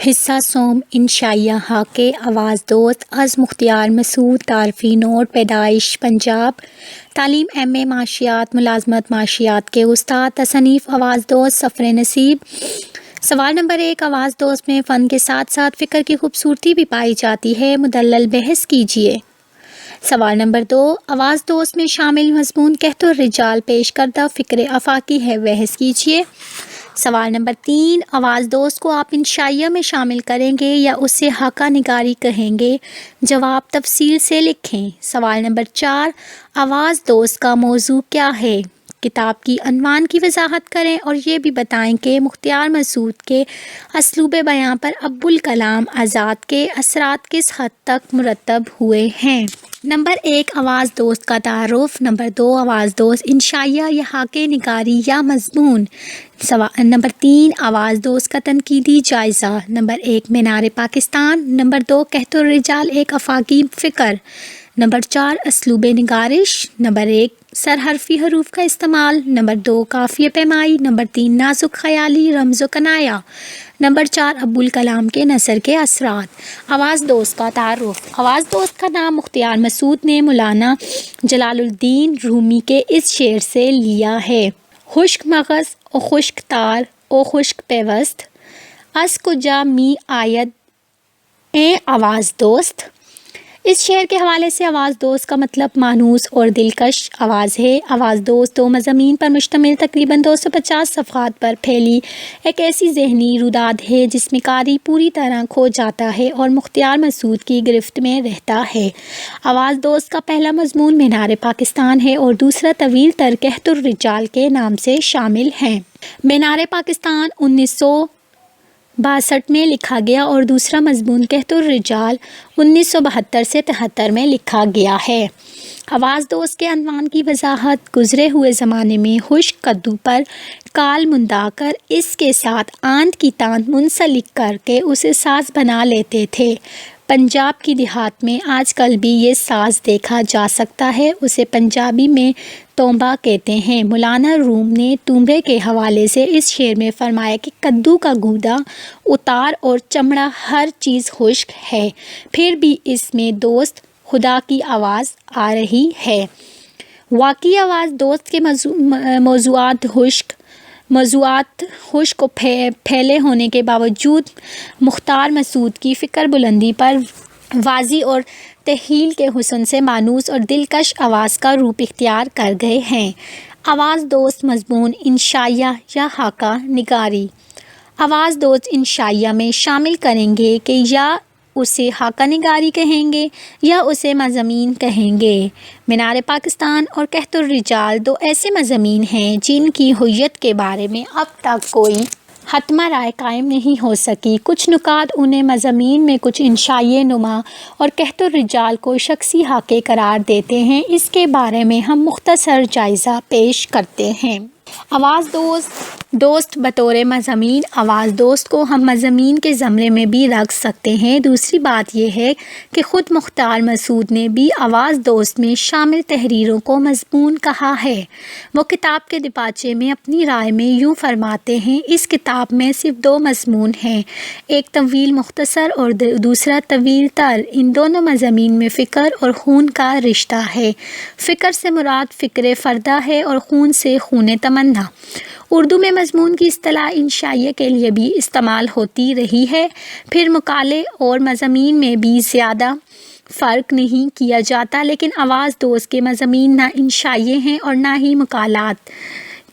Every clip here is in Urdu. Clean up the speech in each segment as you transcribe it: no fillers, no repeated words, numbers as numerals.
حصہ سوم انشائیہ حاکے آواز دوست از مختار مسعود تعارفی نوٹ پیدائش پنجاب تعلیم ایم معاشیات ملازمت معاشیات کے استاد تصنیف آواز دوست سفر نصیب سوال نمبر 1 آواز دوست میں فن کے ساتھ ساتھ فکر کی خوبصورتی بھی پائی جاتی ہے مدلل بحث کیجیے۔ سوال نمبر 2 آواز دوست میں شامل مضمون کہت الرجال پیش کردہ فکر آفاقی ہے بحث کیجیے۔ سوال نمبر 3 آواز دوست کو آپ انشائیہ میں شامل کریں گے یا اسے حاکہ نگاری کہیں گے؟ جواب تفصیل سے لکھیں۔ سوال نمبر 4 آواز دوست کا موضوع کیا ہے؟ کتاب کی عنوان کی وضاحت کریں اور یہ بھی بتائیں کہ مختار مسعود کے اسلوب بیان پر ابوالکلام آزاد کے اثرات کس حد تک مرتب ہوئے ہیں۔ نمبر 1 آواز دوست کا تعارف۔ نمبر 2 آواز دوست انشائیہ یا حاکہ نگاری یا مضمون۔ نمبر 3 آواز دوست کا تنقیدی جائزہ۔ نمبر 1 مینار پاکستان۔ نمبر 2 کہت الرجال ایک آفاقی فکر۔ نمبر 4 اسلوب نگارش۔ نمبر 1 سرحرفی حروف کا استعمال۔ نمبر 2 قافیہ پیمائی۔ نمبر 3 نازک خیالی رمز و کنایہ۔ نمبر 4 ابوالکلام کے نثر کے اثرات۔ آواز دوست کا تعارف۔ آواز دوست کا نام مختار مسعود نے مولانا جلال الدین رومی کے اس شعر سے لیا ہے۔ خشک مغز او خشک تار او خشک پیوست از کجا می آید اے آواز دوست۔ اس شعر کے حوالے سے آواز دوست کا مطلب مانوس اور دلکش آواز ہے۔ آواز دوست 2 مضامین پر مشتمل تقریباً 250 صفحات پر پھیلی ایک ایسی ذہنی روداد ہے جس میں قاری پوری طرح کھو جاتا ہے اور مختار مسعود کی گرفت میں رہتا ہے۔ آواز دوست کا پہلا مضمون مینار پاکستان ہے اور دوسرا طویل تر کہت الرجال کے نام سے شامل ہے۔ مینار پاکستان 1962 میں لکھا گیا اور دوسرا مضمون کہت الرجال 1972 سے 73 میں لکھا گیا ہے۔ آواز دوست کے عنوان کی وضاحت گزرے ہوئے زمانے میں خشک کدو پر کال منڈا کر اس کے ساتھ آند کی تاند منسلک کر کے اسے ساز بنا لیتے تھے۔ پنجاب کی دیہات میں آج کل بھی یہ ساز دیکھا جا سکتا ہے، اسے پنجابی میں تومبا کہتے ہیں۔ مولانا روم نے تومبے کے حوالے سے اس شعر میں فرمایا کہ کدو کا گودا اتار اور چمڑا ہر چیز خشک ہے، پھر بھی اس میں دوست خدا کی آواز آ رہی ہے۔ واقعی آواز دوست کے موضوعات خشک و پھیلے ہونے کے باوجود مختار مسعود کی فکر بلندی پر واضح اور تخیل کے حسن سے مانوس اور دلکش آواز کا روپ اختیار کر گئے ہیں۔ آواز دوست مضمون انشائیہ یا حاکہ نگاری۔ آواز دوست انشائیہ میں شامل کریں گے کہ یا اسے حاکہ نگاری کہیں گے یا اسے مضامین کہیں گے۔ مینار پاکستان اور کہت الرجال 2 ایسے مضامین ہیں جن کی ہویت کے بارے میں اب تک کوئی حتمی رائے قائم نہیں ہو سکی۔ کچھ نکات انہیں مضامین میں کچھ انشائیہ نما اور کہت الرجال کو شخصی حاکے قرار دیتے ہیں، اس کے بارے میں ہم مختصر جائزہ پیش کرتے ہیں۔ آواز دوست بطور مضامین۔ آواز دوست کو ہم مضامین کے زمرے میں بھی رکھ سکتے ہیں۔ دوسری بات یہ ہے کہ خود مختار مسعود نے بھی آواز دوست میں شامل تحریروں کو مضمون کہا ہے۔ وہ کتاب کے دیباچے میں اپنی رائے میں یوں فرماتے ہیں: اس کتاب میں صرف 2 مضمون ہیں، ایک طویل مختصر اور دوسرا طویل تر۔ ان دونوں مضامین میں فکر اور خون کا رشتہ ہے۔ فکر سے مراد فکر فردہ ہے اور خون سے خون تمنا۔ اردو میں مضمون کی اصطلاح انشائیہ کے لیے بھی استعمال ہوتی رہی ہے۔ پھر مقالے اور مضامین میں بھی زیادہ فرق نہیں کیا جاتا، لیکن آواز دوست کے مضامین نہ انشائیہ ہیں اور نہ ہی مقالات،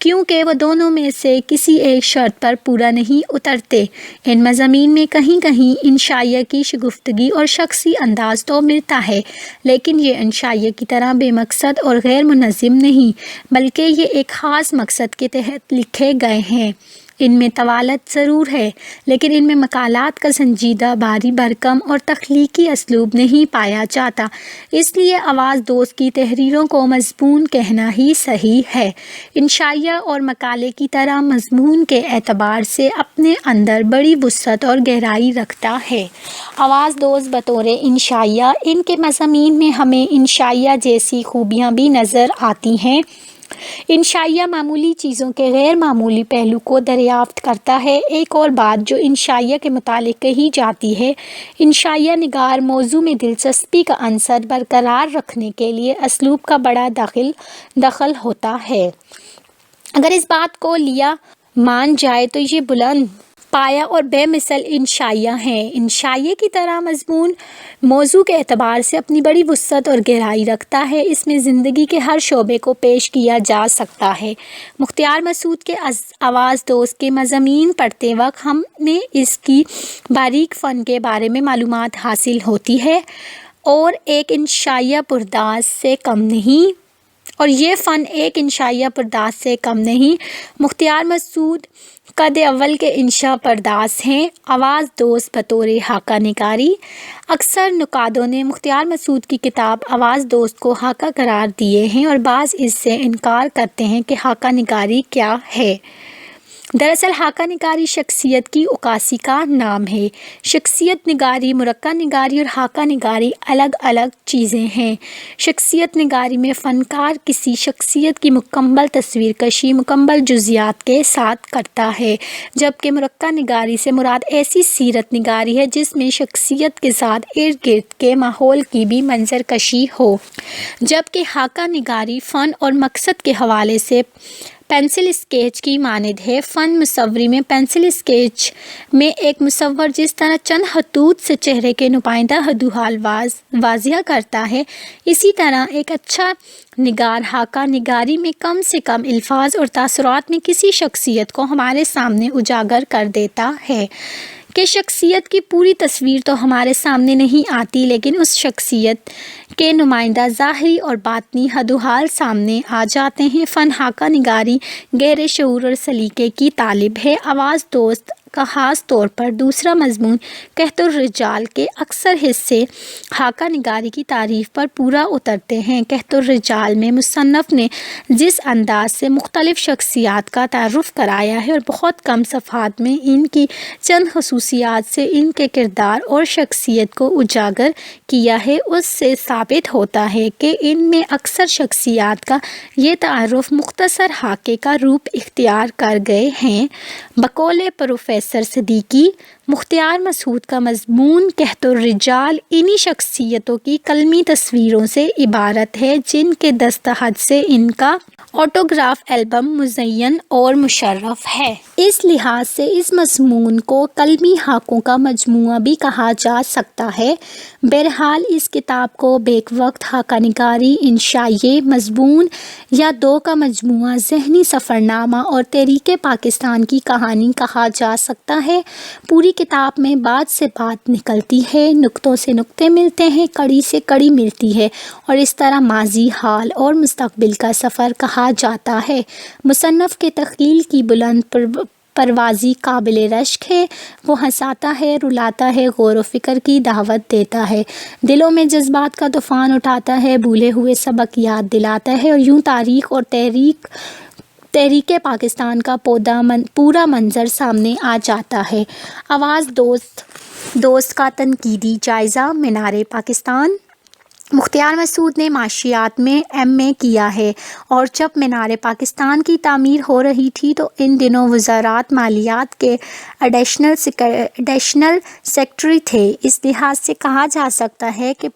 کیونکہ وہ دونوں میں سے کسی ایک شرط پر پورا نہیں اترتے۔ ان مضامین میں کہیں کہیں انشائیہ کی شگفتگی اور شخصی انداز تو ملتا ہے، لیکن یہ انشائیہ کی طرح بے مقصد اور غیر منظم نہیں، بلکہ یہ ایک خاص مقصد کے تحت لکھے گئے ہیں۔ ان میں طوالت ضرور ہے، لیکن ان میں مقالات کا سنجیدہ، بھاری بھرکم اور تخلیقی اسلوب نہیں پایا جاتا۔ اس لیے آواز دوست کی تحریروں کو مضمون کہنا ہی صحیح ہے۔ انشائیہ اور مقالے کی طرح مضمون کے اعتبار سے اپنے اندر بڑی وسعت اور گہرائی رکھتا ہے۔ آواز دوست بطور انشائیہ، ان کے مضامین میں ہمیں انشائیہ جیسی خوبیاں بھی نظر آتی ہیں، انشائیہ معمولی چیزوں کے غیر معمولی پہلو کو دریافت کرتا ہے۔ ایک اور بات جو انشائیہ کے متعلق کہی جاتی ہے، انشائیہ نگار موضوع میں دلچسپی کا عنصر برقرار رکھنے کے لیے اسلوب کا بڑا دخل ہوتا ہے۔ اگر اس بات کو لیا مان جائے تو یہ بلند پایہ اور بے مثل انشائیہ ہیں۔ انشائیے کی طرح مضمون موضوع کے اعتبار سے اپنی بڑی وسعت اور گہرائی رکھتا ہے۔ اس میں زندگی کے ہر شعبے کو پیش کیا جا سکتا ہے۔ مختار مسعود کے آواز دوست کے مضامین پڑھتے وقت ہمیں اس کی باریک فن کے بارے میں معلومات حاصل ہوتی ہے اور یہ ایک انشائیہ پرداز سے کم نہیں۔ مختار مسعود قد اول کے انشا پرداز ہیں۔ آواز دوست بطور خاکہ نگاری۔ اکثر نقادوں نے مختار مسعود کی کتاب آواز دوست کو خاکہ قرار دیے ہیں اور بعض اس سے انکار کرتے ہیں کہ خاکہ نگاری کیا ہے۔ دراصل خاکہ نگاری شخصیت کی عکاسی کا نام ہے۔ شخصیت نگاری، مرکب نگاری اور خاکہ نگاری الگ الگ چیزیں ہیں۔ شخصیت نگاری میں فنکار کسی شخصیت کی مکمل تصویر کشی مکمل جزیات کے ساتھ کرتا ہے، جبکہ مرکب نگاری سے مراد ایسی سیرت نگاری ہے جس میں شخصیت کے ساتھ ارد گرد کے ماحول کی بھی منظر کشی ہو، جبکہ خاکہ نگاری فن اور مقصد کے حوالے سے پینسل اسکیچ کی مانند ہے۔ فن مصوری میں پینسل اسکیچ میں ایک مصور جس طرح چند خطوط سے چہرے کے نمائندہ حدوحال واضح کرتا ہے، اسی طرح ایک اچھا نگار خاکہ نگاری میں کم سے کم الفاظ اور تاثرات میں کسی شخصیت کو ہمارے سامنے اجاگر کر دیتا ہے کہ شخصیت کی پوری تصویر تو ہمارے سامنے نہیں آتی، لیکن اس شخصیت کے نمائندہ ظاہری اور باطنی حدوحال سامنے آ جاتے ہیں۔ فن خاکہ نگاری گہرے شعور اور سلیقے کی طالب ہے۔ آواز دوست کا خاص طور پر دوسرا مضمون قحط الرجال کے اکثر حصے خاکہ نگاری کی تعریف پر پورا اترتے ہیں۔ قحط الرجال میں مصنف نے جس انداز سے مختلف شخصیات کا تعارف کرایا ہے اور بہت کم صفحات میں ان کی چند خصوصیات سے ان کے کردار اور شخصیت کو اجاگر کیا ہے، اس سے ثابت ہوتا ہے کہ ان میں اکثر شخصیات کا یہ تعارف مختصر خاکے کا روپ اختیار کر گئے ہیں۔ بقول پروفیسر صدیقی، مختار مسعود کا مضمون قحط الرجال انہی شخصیتوں کی قلمی تصویروں سے عبارت ہے جن کے دستخط سے ان کا آٹوگراف البم مزین اور مشرف ہے۔ اس لحاظ سے اس مضمون کو قلمی خاکوں کا مجموعہ بھی کہا جا سکتا ہے۔ بہرحال اس کتاب کو بیک وقت خاکہ نگاری، انشائیے، مضمون یا دو کا مجموعہ، ذہنی سفرنامہ اور تحریک پاکستان کی کہانی کہا جا سکتا ہے۔ پوری کتاب میں بات سے بات نکلتی ہے، نقطوں سے نقطے ملتے ہیں، کڑی سے کڑی ملتی ہے اور اس طرح ماضی، حال اور مستقبل کا سفر کہا جاتا ہے۔ مصنف کے تخیل کی بلند پروازی قابل رشک ہے۔ وہ ہنساتا ہے، رلاتا ہے، غور و فکر کی دعوت دیتا ہے، دلوں میں جذبات کا طوفان اٹھاتا ہے، بھولے ہوئے سبق یاد دلاتا ہے اور یوں تاریخ اور تحریک پاکستان کا پورا منظر سامنے آ جاتا ہے۔ آواز دوست کا تنقیدی جائزہ۔ مینار پاکستان۔ مختار مسعود نے معاشیات میں ایم اے کیا ہے اور جب مینار پاکستان کی تعمیر ہو رہی تھی تو ان دنوں وزارت مالیات کے ایڈیشنل سیکرٹری تھے۔ اس لحاظ سے کہا جا سکتا ہے کہ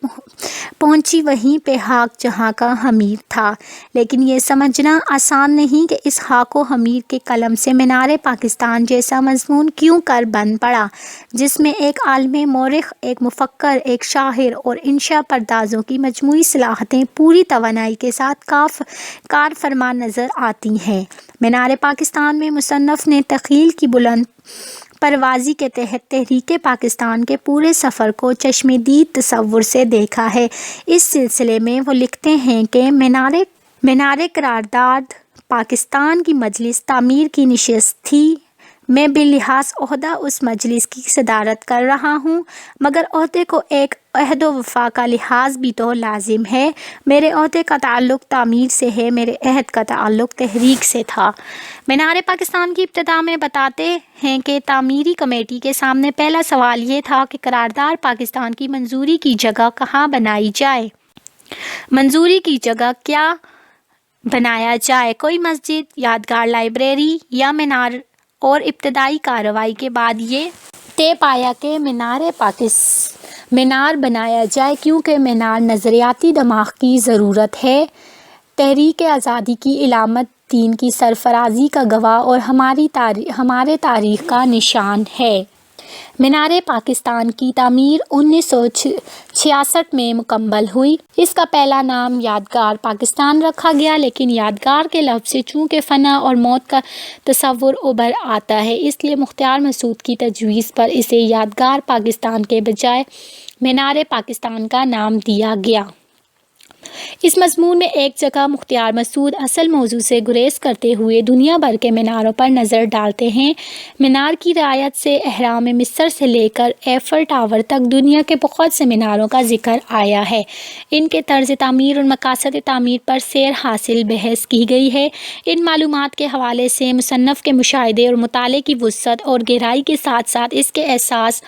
پہنچی وہیں پہ خاک جہاں کا خمیر تھا، لیکن یہ سمجھنا آسان نہیں کہ اس خاک و خمیر کے قلم سے مینار پاکستان جیسا مضمون کیوں کر بن پڑا، جس میں ایک عالم مورخ، ایک مفکر، ایک شاعر اور انشا پردازوں کی مجموعی صلاحیتیں پوری توانائی کے ساتھ کار فرما نظر آتی ہیں۔ مینار پاکستان میں مصنف نے تخیل کی بلند پروازی کے تحت تحریک پاکستان کے پورے سفر کو چشم دید تصور سے دیکھا ہے۔ اس سلسلے میں وہ لکھتے ہیں کہ مینار قرارداد پاکستان کی مجلس تعمیر کی نشست تھی۔ میں بلحاظ عہدہ اس مجلس کی صدارت کر رہا ہوں، مگر عہدے کو ایک عہد و وفا کا لحاظ بھی تو لازم ہے۔ میرے عہدے کا تعلق تعمیر سے ہے، میرے عہد کا تعلق تحریک سے تھا۔ مینار پاکستان کی ابتدا میں بتاتے ہیں کہ تعمیری کمیٹی کے سامنے پہلا سوال یہ تھا کہ قرارداد پاکستان کی منظوری کی جگہ کہاں بنائی جائے۔ منظوری کی جگہ کیا بنایا جائے۔ کوئی مسجد، یادگار لائبریری یا مینار اور ابتدائی کارروائی کے بعد یہ طے پایا کہ مینار بنایا جائے کیونکہ مینار نظریاتی دماغ کی ضرورت ہے، تحریک آزادی کی علامت، دین کی سرفرازی کا گواہ اور ہمارے تاریخ کا نشان ہے۔ مینار پاکستان کی تعمیر 1966 میں مکمل ہوئی۔ اس کا پہلا نام یادگار پاکستان رکھا گیا، لیکن یادگار کے لفظ سے چونکہ فنا اور موت کا تصور ابھر آتا ہے، اس لیے مختار مسعود کی تجویز پر اسے یادگار پاکستان کے بجائے مینار پاکستان کا نام دیا گیا۔ اس مضمون میں ایک جگہ مختار مسعود اصل موضوع سے گریز کرتے ہوئے دنیا بھر کے میناروں پر نظر ڈالتے ہیں۔ مینار کی رعایت سے اہرام مصر سے لے کر ایفل ٹاور تک دنیا کے بہت سے میناروں کا ذکر آیا ہے۔ ان کے طرز تعمیر اور مقاصد تعمیر پر سیر حاصل بحث کی گئی ہے۔ ان معلومات کے حوالے سے مصنف کے مشاہدے اور مطالعے کی وسعت اور گہرائی کے ساتھ ساتھ اس کے احساس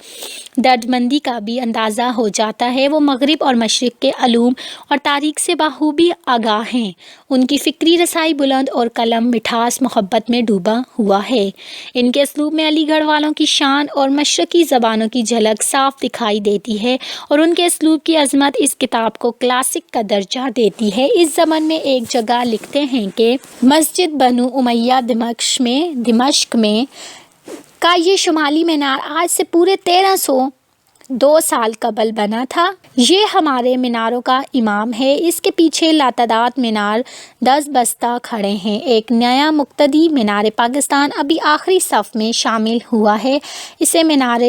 دردمندی کا بھی اندازہ ہو جاتا ہے۔ وہ مغرب اور مشرق کے علوم اور تاریخ سے بخوبی آگاہ ہیں۔ ان کی فکری رسائی بلند اور قلم مٹھاس محبت میں ڈوبا ہوا ہے۔ ان کے اسلوب میں علی گڑھ والوں کی شان اور مشرقی زبانوں کی جھلک صاف دکھائی دیتی ہے اور ان کے اسلوب کی عظمت اس کتاب کو کلاسک کا درجہ دیتی ہے۔ اس ضمن میں ایک جگہ لکھتے ہیں کہ مسجد بنو امیہ دمشق میں کا یہ شمالی مینار آج سے پورے 1302 سال قبل بنا تھا۔ یہ ہمارے میناروں کا امام ہے۔ اس کے پیچھے لاتعداد مینار دست بستہ کھڑے ہیں۔ ایک نیا مقتدی مینار پاکستان ابھی آخری صف میں شامل ہوا ہے۔ اسے مینار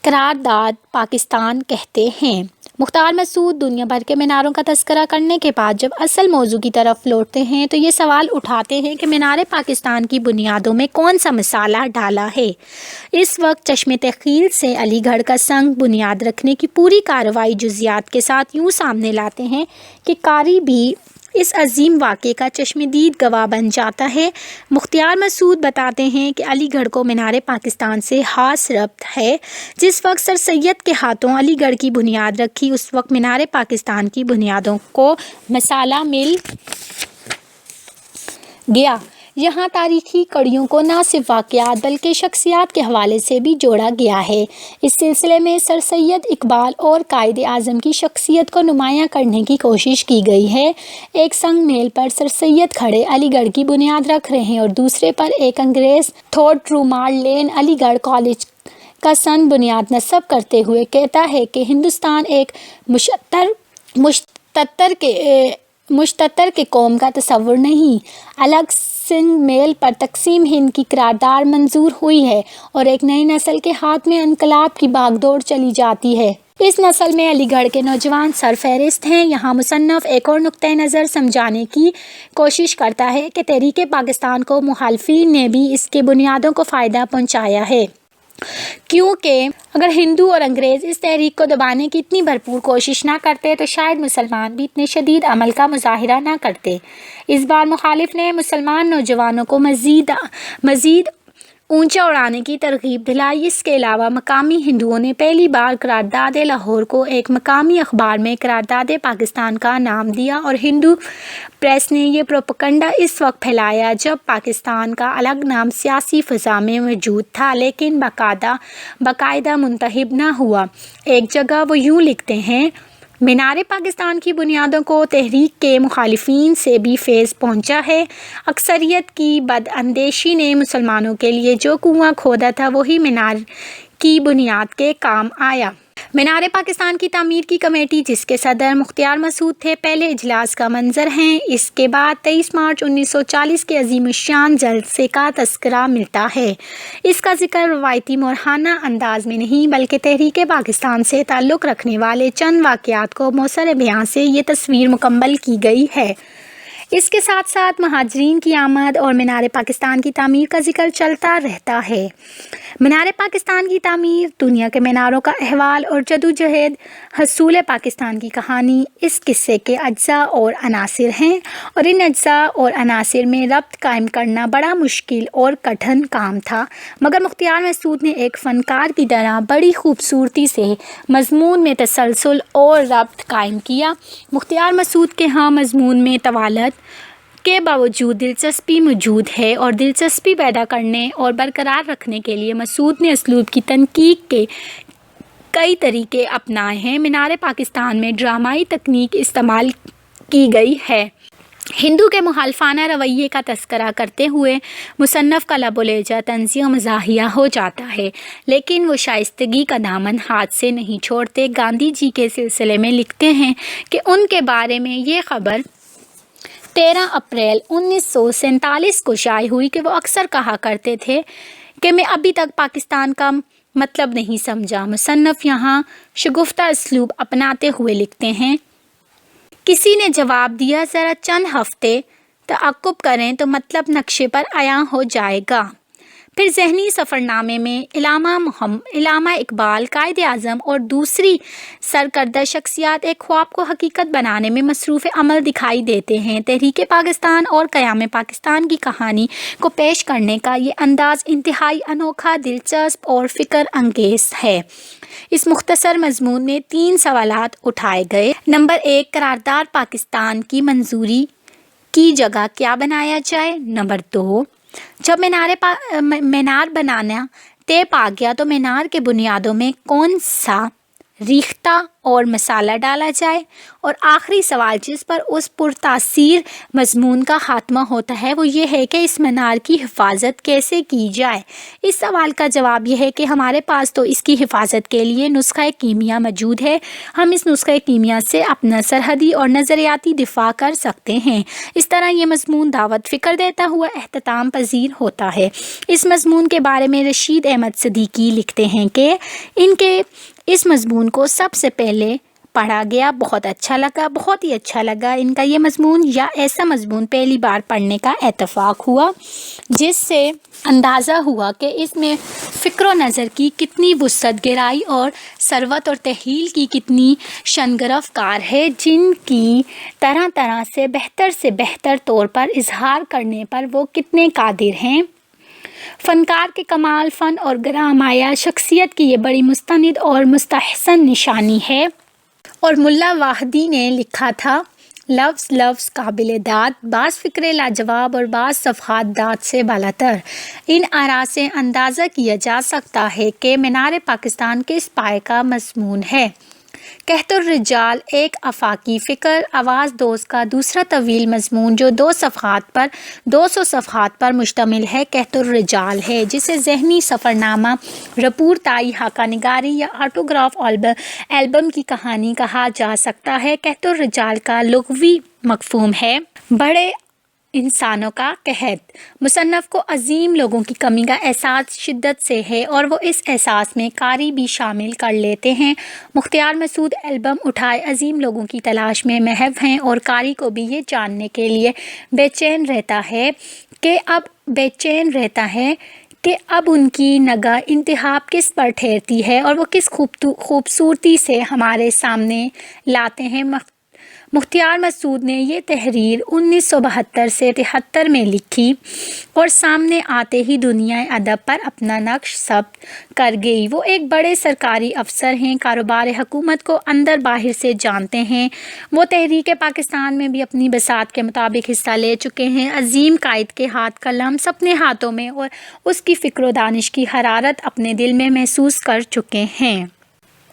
قرارداد پاکستان کہتے ہیں۔ مختار مسعود دنیا بھر کے میناروں کا تذکرہ کرنے کے بعد جب اصل موضوع کی طرف لوٹتے ہیں تو یہ سوال اٹھاتے ہیں کہ مینار پاکستان کی بنیادوں میں کون سا مصالحہ ڈالا ہے۔ اس وقت چشم تخیل سے علی گڑھ کا سنگ بنیاد رکھنے کی پوری کارروائی جزیات کے ساتھ یوں سامنے لاتے ہیں کہ قاری بھی اس عظیم واقعے کا چشمدید گواہ بن جاتا ہے۔ مختار مسعود بتاتے ہیں کہ علی گڑھ کو مینار پاکستان سے خاص ربط ہے۔ جس وقت سر سید کے ہاتھوں علی گڑھ کی بنیاد رکھی اس وقت مینار پاکستان کی بنیادوں کو مصالحہ مل گیا۔ یہاں تاریخی کڑیوں کو نہ صرف واقعات بلکہ شخصیات کے حوالے سے بھی جوڑا گیا ہے۔ اس سلسلے میں سر سید اقبال اور قائد اعظم کی شخصیت کو نمایاں کرنے کی کوشش کی گئی ہے۔ ایک سنگ میل پر سر سید کھڑے علی گڑھ کی بنیاد رکھ رہے ہیں اور دوسرے پر ایک انگریز تھوڈرومال لین علی گڑھ کالج کا سن بنیاد نصب کرتے ہوئے کہتا ہے کہ ہندوستان ایک مشتتر کے قوم کا تصور نہیں۔ الگ سنگ میل پر تقسیم ہند کی قرارداد منظور ہوئی ہے اور ایک نئی نسل کے ہاتھ میں انقلاب کی باغ دوڑ چلی جاتی ہے۔ اس نسل میں علی گڑھ کے نوجوان سرفہرست ہیں۔ یہاں مصنف ایک اور نقطۂ نظر سمجھانے کی کوشش کرتا ہے کہ تحریک پاکستان کو مخالفین نے بھی اس کے بنیادوں کو فائدہ پہنچایا ہے، کیونکہ اگر ہندو اور انگریز اس تحریک کو دبانے کی اتنی بھرپور کوشش نہ کرتے تو شاید مسلمان بھی اتنے شدید عمل کا مظاہرہ نہ کرتے۔ اس بار مخالف نے مسلمان نوجوانوں کو مزید اونچا اڑانے کی ترغیب دلائی۔ اس کے علاوہ مقامی ہندوؤں نے پہلی بار قرارداد لاہور کو ایک مقامی اخبار میں قرارداد پاکستان کا نام دیا اور ہندو پریس نے یہ پروپیگنڈا اس وقت پھیلایا جب پاکستان کا الگ نام سیاسی فضا میں موجود تھا لیکن باقاعدہ منتخب نہ ہوا۔ ایک جگہ وہ یوں لکھتے ہیں، مینار پاکستان کی بنیادوں کو تحریک کے مخالفین سے بھی فیض پہنچا ہے۔ اکثریت کی بد اندیشی نے مسلمانوں کے لیے جو کنواں کھودا تھا وہی مینار کی بنیاد کے کام آیا۔ مینار پاکستان کی تعمیر کی کمیٹی جس کے صدر مختار مسعود تھے پہلے اجلاس کا منظر ہیں۔ اس کے بعد 23 مارچ 1940 کے عظیم الشان جلسے کا تذکرہ ملتا ہے۔ اس کا ذکر روایتی مورخانہ انداز میں نہیں بلکہ تحریک پاکستان سے تعلق رکھنے والے چند واقعات کو موثر بیان سے یہ تصویر مکمل کی گئی ہے۔ اس کے ساتھ ساتھ مہاجرین کی آمد اور مینار پاکستان کی تعمیر کا ذکر چلتا رہتا ہے۔ مینار پاکستان کی تعمیر، دنیا کے میناروں کا احوال اور جدوجہد حصول پاکستان کی کہانی اس قصے کے اجزاء اور عناصر ہیں اور ان اجزاء اور عناصر میں ربط قائم کرنا بڑا مشکل اور کٹھن کام تھا، مگر مختار مسعود نے ایک فنکار کی طرح بڑی خوبصورتی سے مضمون میں تسلسل اور ربط قائم کیا۔ مختار مسعود کے ہاں مضمون میں طوالت کے باوجود دلچسپی موجود ہے اور دلچسپی پیدا کرنے اور برقرار رکھنے کے لیے مسعود نے اسلوب کی تنقیح کے کئی طریقے اپنائے ہیں۔ مینار پاکستان میں ڈرامائی تکنیک استعمال کی گئی ہے۔ ہندو کے مخالفانہ رویے کا تذکرہ کرتے ہوئے مصنف کا لب و لہجہ طنزی و مزاحیہ ہو جاتا ہے، لیکن وہ شائستگی کا دامن ہاتھ سے نہیں چھوڑتے۔ گاندھی جی کے سلسلے میں لکھتے ہیں کہ ان کے بارے میں یہ خبر 13 اپریل 1947 کو شائع ہوئی کہ وہ اکثر کہا کرتے تھے کہ میں ابھی تک پاکستان کا مطلب نہیں سمجھا۔ مصنف یہاں شگفتہ اسلوب اپناتے ہوئے لکھتے ہیں، کسی نے جواب دیا ذرا چند ہفتے تعاقب کریں تو مطلب نقشے پر عیاں ہو جائے گا۔ پھر ذہنی سفرنامے میں علامہ اقبال، قائد اعظم اور دوسری سرکردہ شخصیات ایک خواب کو حقیقت بنانے میں مصروف عمل دکھائی دیتے ہیں۔ تحریک پاکستان اور قیام پاکستان کی کہانی کو پیش کرنے کا یہ انداز انتہائی انوکھا، دلچسپ اور فکر انگیز ہے۔ اس مختصر مضمون میں 3 سوالات اٹھائے گئے۔ نمبر 1، قرارداد پاکستان کی منظوری کی جگہ کیا بنایا جائے؟ نمبر 2، جب مینار بنانا طے پا گیا تو مینار کے بنیادوں میں کون سا ریختہ اور مسالہ ڈالا جائے؟ اور آخری سوال جس پر اس پرتاثیر مضمون کا خاتمہ ہوتا ہے وہ یہ ہے کہ اس مینار کی حفاظت کیسے کی جائے؟ اس سوال کا جواب یہ ہے کہ ہمارے پاس تو اس کی حفاظت کے لیے نسخہ کیمیا موجود ہے۔ ہم اس نسخہ کیمیا سے اپنا سرحدی اور نظریاتی دفاع کر سکتے ہیں۔ اس طرح یہ مضمون دعوت فکر دیتا ہوا اختتام پذیر ہوتا ہے۔ اس مضمون کے بارے میں رشید احمد صدیقی لکھتے ہیں کہ ان کے اس مضمون کو سب سے پہلے پڑھا گیا، بہت اچھا لگا، بہت ہی اچھا لگا ان کا یہ مضمون، یا ایسا مضمون پہلی بار پڑھنے کا اتفاق ہوا جس سے اندازہ ہوا کہ اس میں فکر و نظر کی کتنی وسعت، گہرائی اور ثروت اور تحلیل کی کتنی شنگرف کار ہے، جن کی طرح طرح سے بہتر طور پر اظہار کرنے پر وہ کتنے قادر ہیں۔ فنکار کے کمال، فن اور گرامایا شخصیت کی یہ بڑی مستند اور مستحسن نشانی ہے۔ اور ملا واحدی نے لکھا تھا، لفظ قابل داد، بعض فکرے لاجواب اور بعض صفحات داد سے بالاتر۔ ان آراء سے اندازہ کیا جا سکتا ہے کہ مینار پاکستان کس پائے کا مضمون ہے۔ کہت الرجال ایک آفاقی فکر، آواز دوز کا دوسرا طویل مضمون جو 200 صفحات پر مشتمل ہے، کہت الرجال ہے، جسے ذہنی سفرنامہ، رپورتائی خاکہ نگاری یا آٹوگراف البم کی کہانی کہا جا سکتا ہے۔ کہت الرجال کا لغوی مفہوم ہے بڑے انسانوں کا قحط۔ مصنف کو عظیم لوگوں کی کمی کا احساس شدت سے ہے اور وہ اس احساس میں قاری بھی شامل کر لیتے ہیں۔ مختار مسعود البم اٹھائے عظیم لوگوں کی تلاش میں محو ہیں اور قاری کو بھی یہ جاننے کے لیے بے چین رہتا ہے کہ اب ان کی نگاہ انتخاب کس پر ٹھہرتی ہے اور وہ کس خوبصورتی سے ہمارے سامنے لاتے ہیں۔ مختار مسعود نے یہ تحریر 1972 سے 73 میں لکھی اور سامنے آتے ہی دنیا ادب پر اپنا نقش ثبت کر گئی۔ وہ ایک بڑے سرکاری افسر ہیں، کاروبار حکومت کو اندر باہر سے جانتے ہیں۔ وہ تحریک پاکستان میں بھی اپنی بساط کے مطابق حصہ لے چکے ہیں۔ عظیم قائد کے ہاتھ کا لمس اپنے ہاتھوں میں اور اس کی فکر و دانش کی حرارت اپنے دل میں محسوس کر چکے ہیں۔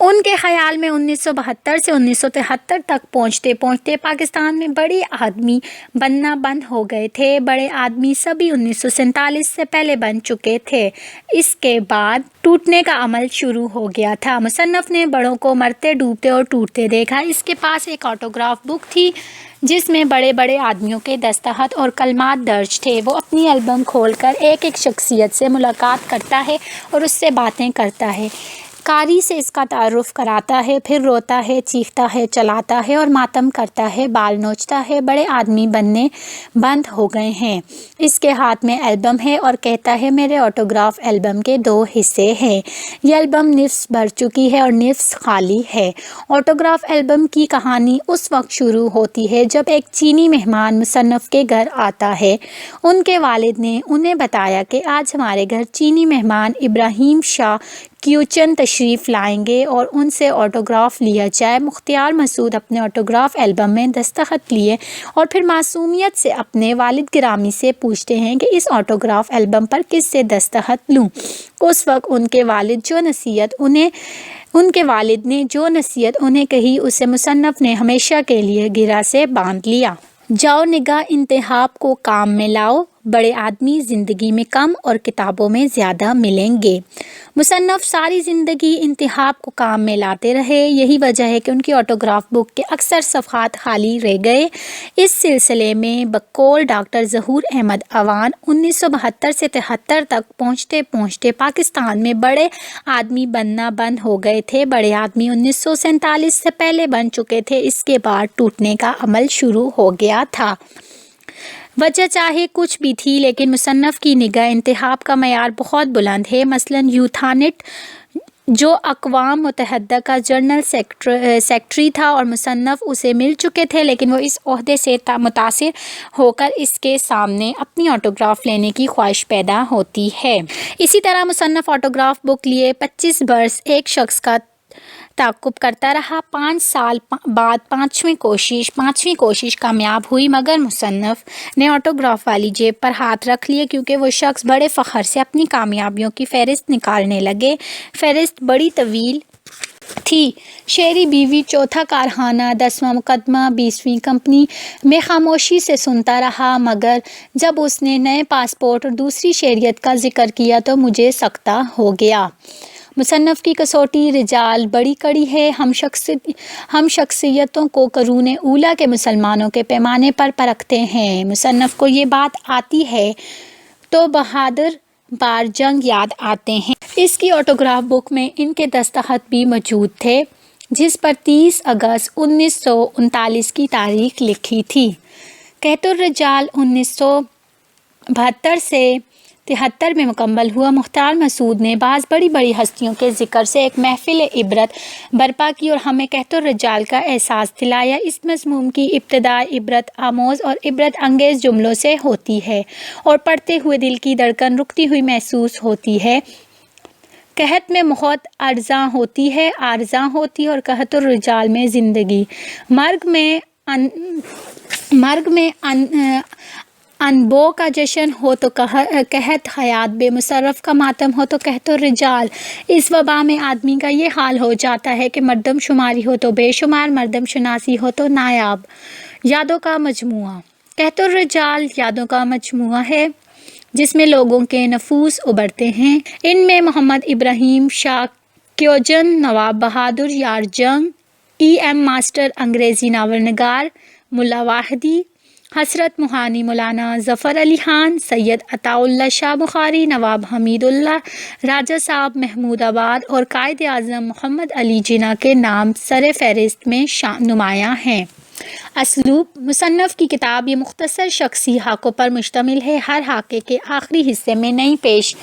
ان کے خیال میں 1972 سے 1973 تک پہنچتے پہنچتے پاکستان میں بڑے آدمی بننا بند ہو گئے تھے۔ بڑے آدمی سبھی 1947 سے پہلے بن چکے تھے۔ اس کے بعد ٹوٹنے کا عمل شروع ہو گیا تھا۔ مصنف نے بڑوں کو مرتے، ڈوبتے اور ٹوٹتے دیکھا۔ اس کے پاس ایک آٹوگراف بک تھی جس میں بڑے آدمیوں کے دستخط اور کلمات درج تھے۔ وہ اپنی البم کھول کر ایک شخصیت سے ملاقات کرتا ہے اور اس سے باتیں کرتا ہے، قاری سے اس کا تعارف کراتا ہے، پھر روتا ہے، چیختا ہے، چلاتا ہے اور ماتم کرتا ہے، بال نوچتا ہے۔ بڑے آدمی بننے بند ہو گئے ہیں۔ اس کے ہاتھ میں البم ہے اور کہتا ہے، میرے آٹوگراف البم کے 2 حصے ہیں۔ یہ البم نفس بھر چکی ہے اور نفس خالی ہے۔ آٹوگراف البم کی کہانی اس وقت شروع ہوتی ہے جب ایک چینی مہمان مصنف کے گھر آتا ہے۔ ان کے والد نے انہیں بتایا کہ آج ہمارے گھر چینی مہمان ابراہیم شاہ کیوچن تشریف لائیں گے اور ان سے آٹوگراف لیا جائے۔ مختار مسعود اپنے آٹوگراف البم میں دستخط لیے اور پھر معصومیت سے اپنے والد گرامی سے پوچھتے ہیں کہ اس آٹوگراف البم پر کس سے دستخط لوں۔ اس وقت ان کے والد نے جو نصیحت انہیں کہی اسے مصنف نے ہمیشہ کے لیے گرہ سے باندھ لیا۔ جاؤ نگاہ انتخاب کو کام میں لاؤ، بڑے آدمی زندگی میں کم اور کتابوں میں زیادہ ملیں گے۔ مصنف ساری زندگی انتخاب کو کام میں لاتے رہے، یہی وجہ ہے کہ ان کی آٹوگراف بک کے اکثر صفحات خالی رہ گئے۔ اس سلسلے میں بقول ڈاکٹر ظہور احمد عوان 1972 سے 73 تک پہنچتے پہنچتے پاکستان میں بڑے آدمی بننا بند ہو گئے تھے۔ بڑے آدمی 1947 سے پہلے بن چکے تھے، اس کے بعد ٹوٹنے کا عمل شروع ہو گیا تھا۔ وجہ چاہے کچھ بھی تھی، لیکن مصنف کی نگاہ انتخاب کا معیار بہت بلند ہے۔ مثلاً یوتھانٹ جو اقوام متحدہ کا جنرل سیکرٹری تھا اور مصنف اسے مل چکے تھے، لیکن وہ اس عہدے سے متاثر ہو کر اس کے سامنے اپنی آٹوگراف لینے کی خواہش پیدا ہوتی ہے۔ اسی طرح مصنف آٹوگراف بک لیے 25 برس ایک شخص کا تعاقب کرتا رہا۔ 5 سال بعد پانچویں کوشش کامیاب ہوئی، مگر مصنف نے آٹوگراف والی جیب پر ہاتھ رکھ لیے کیونکہ وہ شخص بڑے فخر سے اپنی کامیابیوں کی فہرست نکالنے لگے۔ فہرست بڑی طویل تھی۔ شہری بیوی، چوتھا کارخانہ، 10واں مقدمہ، 20ویں کمپنی میں خاموشی سے سنتا رہا، مگر جب اس نے نئے پاسپورٹ اور دوسری شہریت کا ذکر کیا تو مجھے سکتہ ہو گیا۔ مصنف کی کسوٹی رجال بڑی کڑی ہے۔ ہم شخصیتوں کو قرون اولیٰ کے مسلمانوں کے پیمانے پر پرکھتے ہیں۔ مصنف کو یہ بات آتی ہے تو بہادر بار جنگ یاد آتے ہیں۔ اس کی آٹوگراف بک میں ان کے دستخط بھی موجود تھے، جس پر 30 اگست 1939 کی تاریخ لکھی تھی۔ قحط الرجال 1972 سے 73 میں مکمل ہوا۔ مختار مسعود نے بعض بڑی بڑی ہستیوں کے ذکر سے ایک محفل عبرت برپا کی اور ہمیں قحط الرجال کا احساس دلایا۔ اس مضمون کی ابتدا عبرت آموز اور عبرت انگیز جملوں سے ہوتی ہے اور پڑھتے ہوئے دل کی دھڑکن رکتی ہوئی محسوس ہوتی ہے۔ قحط میں موت ارزاں ہوتی ہے اور قحط الرجال میں زندگی۔ مرگ میں انبو کا جشن ہو تو قحط، حیات بے مصرف کا ماتم ہو تو قحط الرجال۔ اس وبا میں آدمی کا یہ حال ہو جاتا ہے کہ مردم شماری ہو تو بے شمار، مردم شناسی ہو تو نایاب۔ یادوں کا مجموعہ۔ قحط الرجال یادوں کا مجموعہ ہے جس میں لوگوں کے نفوس ابھرتے ہیں۔ ان میں محمد ابراہیم شاہ کیوجن، نواب بہادر یار جنگ، ایم ماسٹر انگریزی ناول نگار ملا واحدی، حسرت موہانی، مولانا ظفر علی خان، سید عطا اللہ شاہ بخاری، نواب حمید اللہ، راجہ صاحب محمود آباد اور قائد اعظم محمد علی جناح کے نام سر فہرست میں نمایاں ہیں۔ اسلوب۔ مصنف کی کتاب یہ مختصر شخصی خاکوں پر مشتمل ہے۔ ہر خاکے کے آخری حصے میں نئی پیش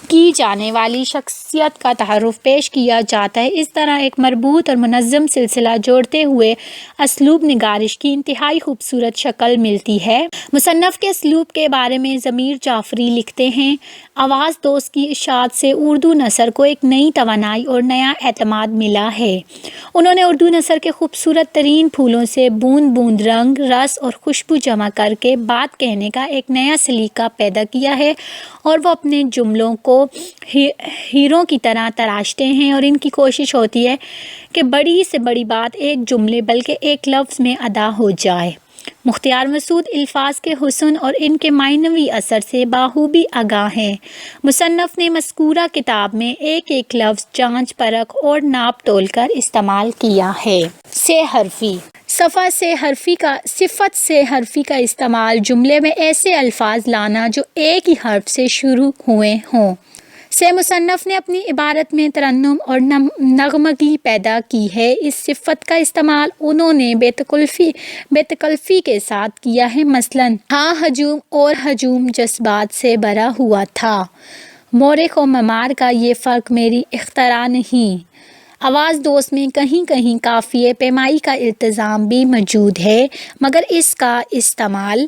کی جانے والی شخصیت کا تعارف پیش کیا جاتا ہے۔ اس طرح ایک مربوط اور منظم سلسلہ جوڑتے ہوئے اسلوب نگارش کی انتہائی خوبصورت شکل ملتی ہے۔ مصنف کے اسلوب کے بارے میں ضمیر جعفری لکھتے ہیں: آواز دوست کی اشاعت سے اردو نثر کو ایک نئی توانائی اور نیا اعتماد ملا ہے۔ انہوں نے اردو نثر کے خوبصورت ترین پھولوں سے بوند بوند رنگ، رس اور خوشبو جمع کر کے بات کہنے کا ایک نیا سلیقہ پیدا کیا ہے، اور وہ اپنے جملوں کو ہیروں کی طرح تراشتے ہیں اور ان کی کوشش ہوتی ہے کہ بڑی سے بڑی بات ایک جملے بلکہ ایک لفظ میں ادا ہو جائے۔ مختار مسعود الفاظ کے حسن اور ان کے معنوی اثر سے بخوبی آگاہ ہیں۔ مصنف نے مذکورہ کتاب میں ایک ایک لفظ جانچ پرکھ اور ناپ تول کر استعمال کیا ہے۔ سے حرفی۔ صفت سے حرفی کا استعمال جملے میں ایسے الفاظ لانا جو ایک ہی حرف سے شروع ہوئے ہوں۔ سے مصنف نے اپنی عبارت میں ترنم اور نغمگی پیدا کی ہے۔ اس صفت کا استعمال انہوں نے بے تکلفی کے ساتھ کیا ہے۔ مثلاً ہاں ہجوم اور ہجوم جذبات سے بھرا ہوا تھا۔ مورخ و معمار کا یہ فرق میری اختراع نہیں۔ آواز دوست میں کہیں کہیں قافیے پیمائی کا التزام بھی موجود ہے، مگر اس کا استعمال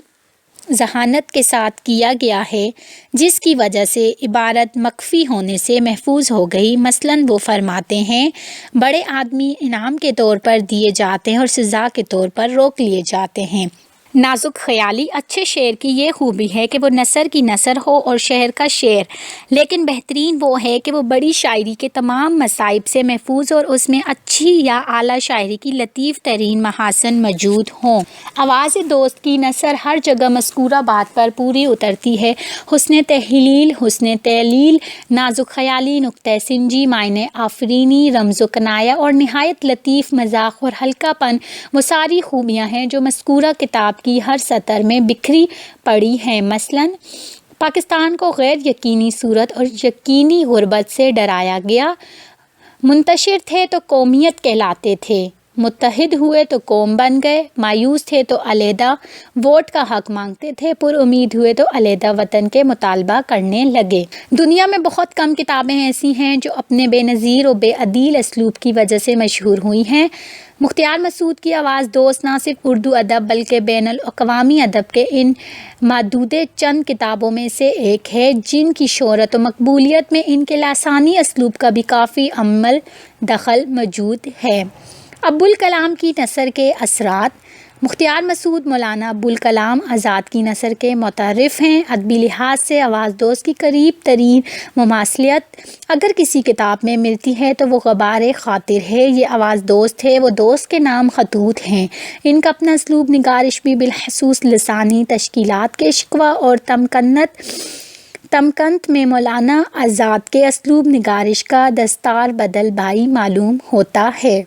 ذہانت کے ساتھ کیا گیا ہے، جس کی وجہ سے عبارت مخفی ہونے سے محفوظ ہو گئی۔ مثلاً وہ فرماتے ہیں، بڑے آدمی انعام کے طور پر دیے جاتے ہیں اور سزا کے طور پر روک لیے جاتے ہیں۔ نازک خیالی اچھے شعر کی یہ خوبی ہے کہ وہ نثر کی نثر ہو اور شعر کا شعر، لیکن بہترین وہ ہے کہ وہ بڑی شاعری کے تمام مصائب سے محفوظ اور اس میں اچھی یا اعلیٰ شاعری کی لطیف ترین محاسن موجود ہوں۔ آواز دوست کی نثر ہر جگہ مذکورہ بات پر پوری اترتی ہے۔ حسن تحلیل، حسن تعلیل، نازک خیالی، نکتہ سنجی، معنی آفرینی، رمز و کنایہ اور نہایت لطیف مذاق اور ہلکا پن، وہ ساری خوبیاں ہیں جو مذکورہ کتاب کی ہر سطر میں بکھری پڑی ہیں۔ مثلاً پاکستان کو غیر یقینی صورت اور یقینی غربت سے ڈرایا گیا، منتشر تھے تو قومیت کہلاتے تھے، متحد ہوئے تو قوم بن گئے، مایوس تھے تو علیحدہ ووٹ کا حق مانگتے تھے، پر امید ہوئے تو علیحدہ وطن کے مطالبہ کرنے لگے۔ دنیا میں بہت کم کتابیں ایسی ہیں جو اپنے بے نظیر و بے عدیل اسلوب کی وجہ سے مشہور ہوئی ہیں۔ مختار مسعود کی آواز دوست نہ صرف اردو ادب بلکہ بین الاقوامی ادب کے ان معدود چند کتابوں میں سے ایک ہے جن کی شہرت و مقبولیت میں ان کے لسانی اسلوب کا بھی کافی عمل دخل موجود ہے۔ ابوالکلام کی نثر کے اثرات۔ مختار مسعود مولانا ابوالکلام آزاد کی نثر کے متعارف ہیں۔ ادبی لحاظ سے آواز دوست کی قریب ترین مماثلت اگر کسی کتاب میں ملتی ہے تو وہ غبار خاطر ہے۔ یہ آواز دوست ہے، وہ دوست کے نام خطوط ہیں۔ ان کا اپنا اسلوب نگارش بھی بالخصوص لسانی تشکیلات کے شکوہ اور تمکنت میں مولانا آزاد کے اسلوب نگارش کا دستار بدل بائی معلوم ہوتا ہے۔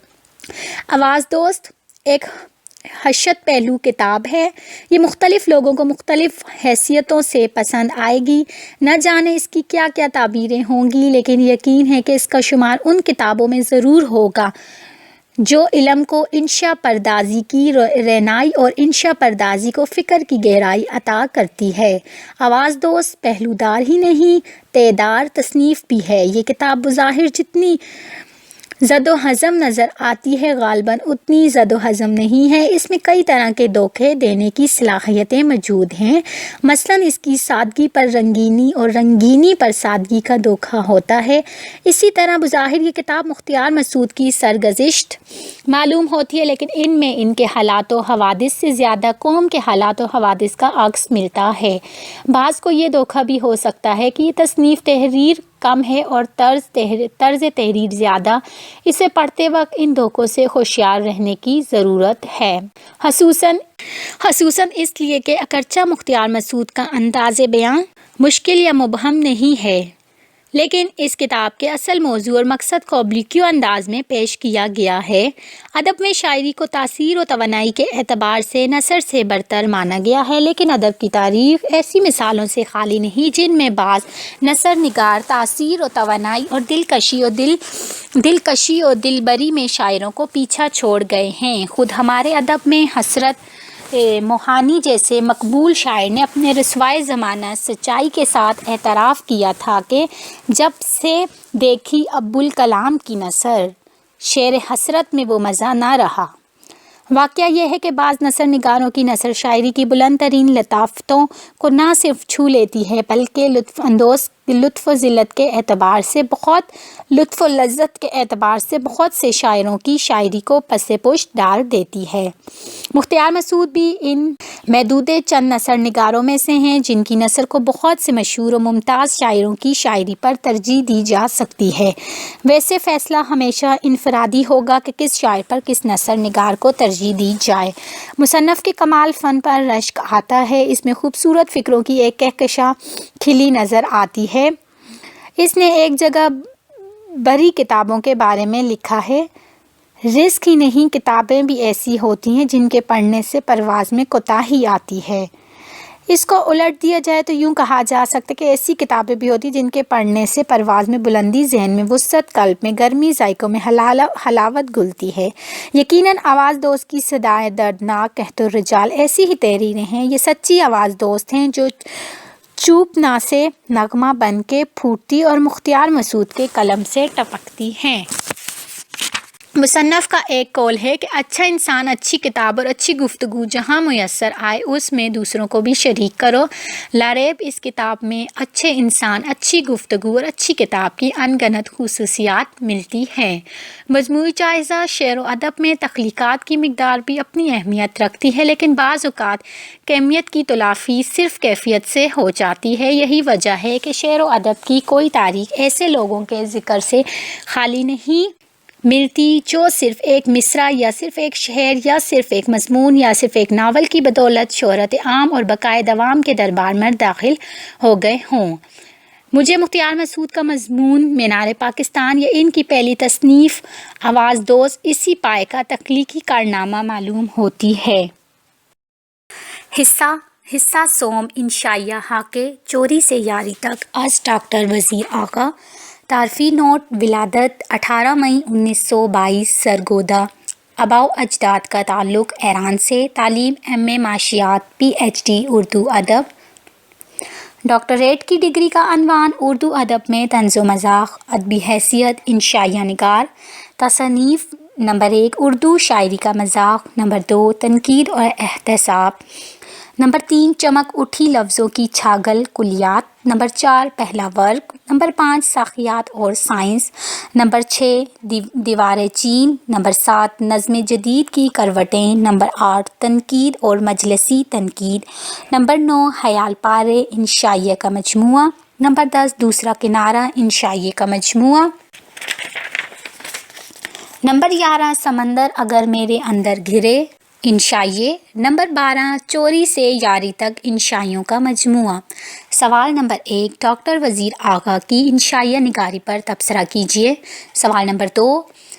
آواز دوست ایک حشت پہلو کتاب ہے۔ یہ مختلف لوگوں کو مختلف حیثیتوں سے پسند آئے گی۔ نہ جانے اس کی کیا کیا تعبیریں ہوں گی، لیکن یقین ہے کہ اس کا شمار ان کتابوں میں ضرور ہوگا جو علم کو انشا پردازی کی رعنائی اور انشا پردازی کو فکر کی گہرائی عطا کرتی ہے۔ آواز دوست پہلودار ہی نہیں، تیدار تصنیف بھی ہے۔ یہ کتاب بظاہر جتنی زد و ہضم نظر آتی ہے غالباً اتنی زد و ہضم نہیں ہے۔ اس میں کئی طرح کے دھوکے دینے کی صلاحیتیں موجود ہیں۔ مثلاً اس کی سادگی پر رنگینی اور رنگینی پر سادگی کا دھوکہ ہوتا ہے۔ اسی طرح بظاہر یہ کتاب مختار مسعود کی سرگزشت معلوم ہوتی ہے، لیکن ان میں ان کے حالات و حوادث سے زیادہ قوم کے حالات و حوادث کا عکس ملتا ہے۔ بعض کو یہ دھوکہ بھی ہو سکتا ہے کہ یہ تصنیف تحریر کم ہے اور طرز تحریر زیادہ۔ اسے پڑھتے وقت ان دھوکوں سے ہوشیار رہنے کی ضرورت ہے، خصوصاً اس لیے کہ اگرچہ مختار مسعود کا انداز بیان مشکل یا مبہم نہیں ہے، لیکن اس کتاب کے اصل موضوع اور مقصد کو باریکی انداز میں پیش کیا گیا ہے۔ ادب میں شاعری کو تاثیر و توانائی کے اعتبار سے نثر سے برتر مانا گیا ہے، لیکن ادب کی تاریخ ایسی مثالوں سے خالی نہیں جن میں بعض نثر نگار تاثیر و توانائی اور دلکشی اور دلبری میں شاعروں کو پیچھا چھوڑ گئے ہیں۔ خود ہمارے ادب میں حضرت موہانی جیسے مقبول شاعر نے اپنے رسوائے زمانہ سچائی کے ساتھ اعتراف کیا تھا کہ جب سے دیکھی ابوالکلام کی نثر، شعر حسرت میں وہ مزہ نہ رہا۔ واقعہ یہ ہے کہ بعض نثر نگاروں کی نثر شاعری کی بلند ترین لطافتوں کو نہ صرف چھو لیتی ہے بلکہ لطف و ذلت کے اعتبار سے لطف و لذت کے اعتبار سے بہت سے شاعروں کی شاعری کو پس پشت ڈال دیتی ہے۔ مختار مسعود بھی ان محدود چند نثر نگاروں میں سے ہیں جن کی نثر کو بہت سے مشہور و ممتاز شاعروں کی شاعری پر ترجیح دی جا سکتی ہے۔ ویسے فیصلہ ہمیشہ انفرادی ہوگا کہ کس شاعر پر کس نثر نگار کو ترجیح دی جائے۔ مصنف کے کمال فن پر رشک آتا ہے۔ اس میں خوبصورت فکروں کی ایک کہکشاں کھلی نظر آتی ہے۔ اس نے ایک جگہ بڑی کتابوں کے بارے میں لکھا ہے، رزق ہی نہیں کتابیں بھی ایسی ہوتی ہیں جن کے پڑھنے سے پرواز میں کوتاہی آتی ہے۔ اس کو الٹ دیا جائے تو یوں کہا جا سکتا ہے کہ ایسی کتابیں بھی ہوتی ہیں جن کے پڑھنے سے پرواز میں بلندی، ذہن میں وسعت، قلب میں گرمی، ذائقوں میں حلاوت گھلتی ہے۔ یقیناً آواز دوست کی صدائے دردناک قحط الرجال ایسی ہی تحریریں ہیں۔ یہ سچی آواز دوست ہیں جو چوپنا سے نغمہ بن کے پھوٹتی اور مختار مسعود کے قلم سے ٹپکتی ہیں۔ مصنف کا ایک قول ہے کہ اچھا انسان اچھی کتاب اور اچھی گفتگو جہاں میسر آئے اس میں دوسروں کو بھی شریک کرو۔ لاریب اس کتاب میں اچھے انسان، اچھی گفتگو اور اچھی کتاب کی ان گنت خصوصیات ملتی ہیں۔ مجموعی جائزہ شعر و ادب میں تخلیقات کی مقدار بھی اپنی اہمیت رکھتی ہے، لیکن بعض اوقات کمیت کی تلافی صرف کیفیت سے ہو جاتی ہے۔ یہی وجہ ہے کہ شعر و ادب کی کوئی تاریخ ایسے لوگوں کے ذکر سے خالی نہیں ملتی جو صرف ایک مصرع یا صرف ایک شعر یا صرف ایک مضمون یا صرف ایک ناول کی بدولت شہرت عام اور بقائے دوام کے دربار میں داخل ہو گئے ہوں۔ مجھے مختار مسعود کا مضمون مینار پاکستان یا ان کی پہلی تصنیف آواز دوز اسی پائے کا تخلیقی کارنامہ معلوم ہوتی ہے۔ حصہ سوم انشائیہ حاکے چوری سے یاری تک از ڈاکٹر وزیر آغا۔ تعارفی نوٹ: ولادت 18 مئی 1922 سرگودا۔ آباء و اجداد کا تعلق ایران سے۔ تعلیم M.A معاشیات، PhD اردو ادب۔ ڈاکٹریٹ کی ڈگری کا عنوان اردو ادب میں طنز و مزاح، ادبی حیثیت، انشائیہ نگار۔ تصانیف: نمبر 1 اردو شاعری کا مذاق، نمبر 2 تنقید اور احتساب، نمبر 3 چمک اٹھی لفظوں کی چھاگل کلیات، نمبر 4 پہلا ورگ، نمبر 5 ساخیات اور سائنس، نمبر 6 دیوار چین، نمبر 7 نظم جدید کی کروٹیں، نمبر 8 تنقید اور مجلسی تنقید، نمبر 9 خیال پارے انشائیہ کا مجموعہ، نمبر 10 دوسرا کنارہ انشائیہ کا مجموعہ، نمبر 11 سمندر اگر میرے اندر گھرے انشائیے، نمبر 12 چوری سے یاری تک انشائیوں کا مجموعہ۔ سوال نمبر 1 ڈاکٹر وزیر آغا کی انشائیہ نگاری پر تبصرہ کیجیے۔ سوال نمبر 2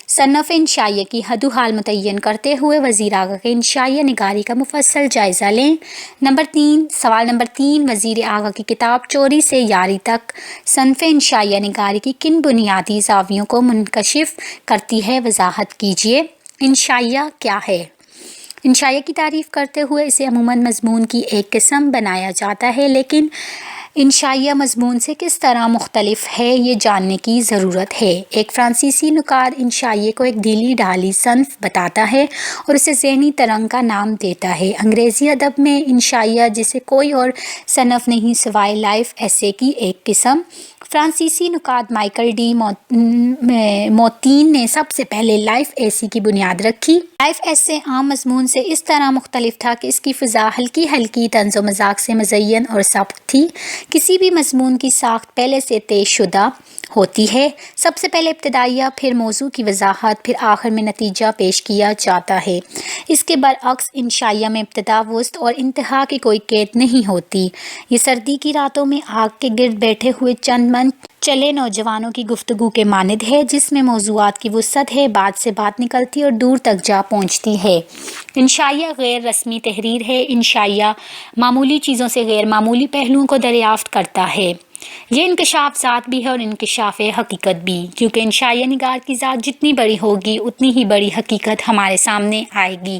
صنف انشائیہ کی حد و حال متعین کرتے ہوئے وزیر آغا کے انشائیہ نگاری کا مفصل جائزہ لیں۔ سوال نمبر 3 وزیر آغا کی کتاب چوری سے یاری تک صنف انشائیہ نگاری کی کن بنیادی زاویوں کو منکشف کرتی ہے، وضاحت کیجیے۔ انشائیہ کیا ہے؟ انشائیہ کی تعریف کرتے ہوئے اسے عموماً مضمون کی ایک قسم بنایا جاتا ہے، لیکن انشائیہ مضمون سے کس طرح مختلف ہے یہ جاننے کی ضرورت ہے۔ ایک فرانسیسی نقاد انشائیہ کو ایک ڈھیلی ڈھالی صنف بتاتا ہے اور اسے ذہنی ترنگ کا نام دیتا ہے۔ انگریزی ادب میں انشائیہ جسے کوئی اور صنف نہیں سوائے لائف ایسے کی ایک قسم۔ فرانسیسی نقاد مائیکل ڈی موتین نے سب سے پہلے لائف ایسے کی بنیاد رکھی۔ لائف ایسے عام مضمون سے اس طرح مختلف تھا کہ اس کی فضا ہلکی ہلکی طنز و مذاق سے مزین اور سبک تھی۔ کسی بھی مضمون کی ساخت پہلے سے طے شدہ ہوتی ہے۔ سب سے پہلے ابتدائیہ، پھر موضوع کی وضاحت، پھر آخر میں نتیجہ پیش کیا جاتا ہے۔ اس کے برعکس انشائیہ میں ابتدا، وسط اور انتہا کی کوئی قید نہیں ہوتی۔ یہ سردی کی راتوں میں آگ کے گرد بیٹھے ہوئے چند من چلے نوجوانوں کی گفتگو کے مانند ہے، جس میں موضوعات کی وسعت ہے، بات سے بات نکلتی اور دور تک جا پہنچتی ہے۔ انشائیہ غیر رسمی تحریر ہے۔ انشائیہ معمولی چیزوں سے غیر معمولی پہلوؤں کو دریافت کرتا ہے۔ یہ انکشاف ذات بھی ہے اور انکشاف حقیقت بھی، کیونکہ انشائیہ نگار کی ذات جتنی بڑی ہوگی اتنی ہی بڑی حقیقت ہمارے سامنے آئے گی۔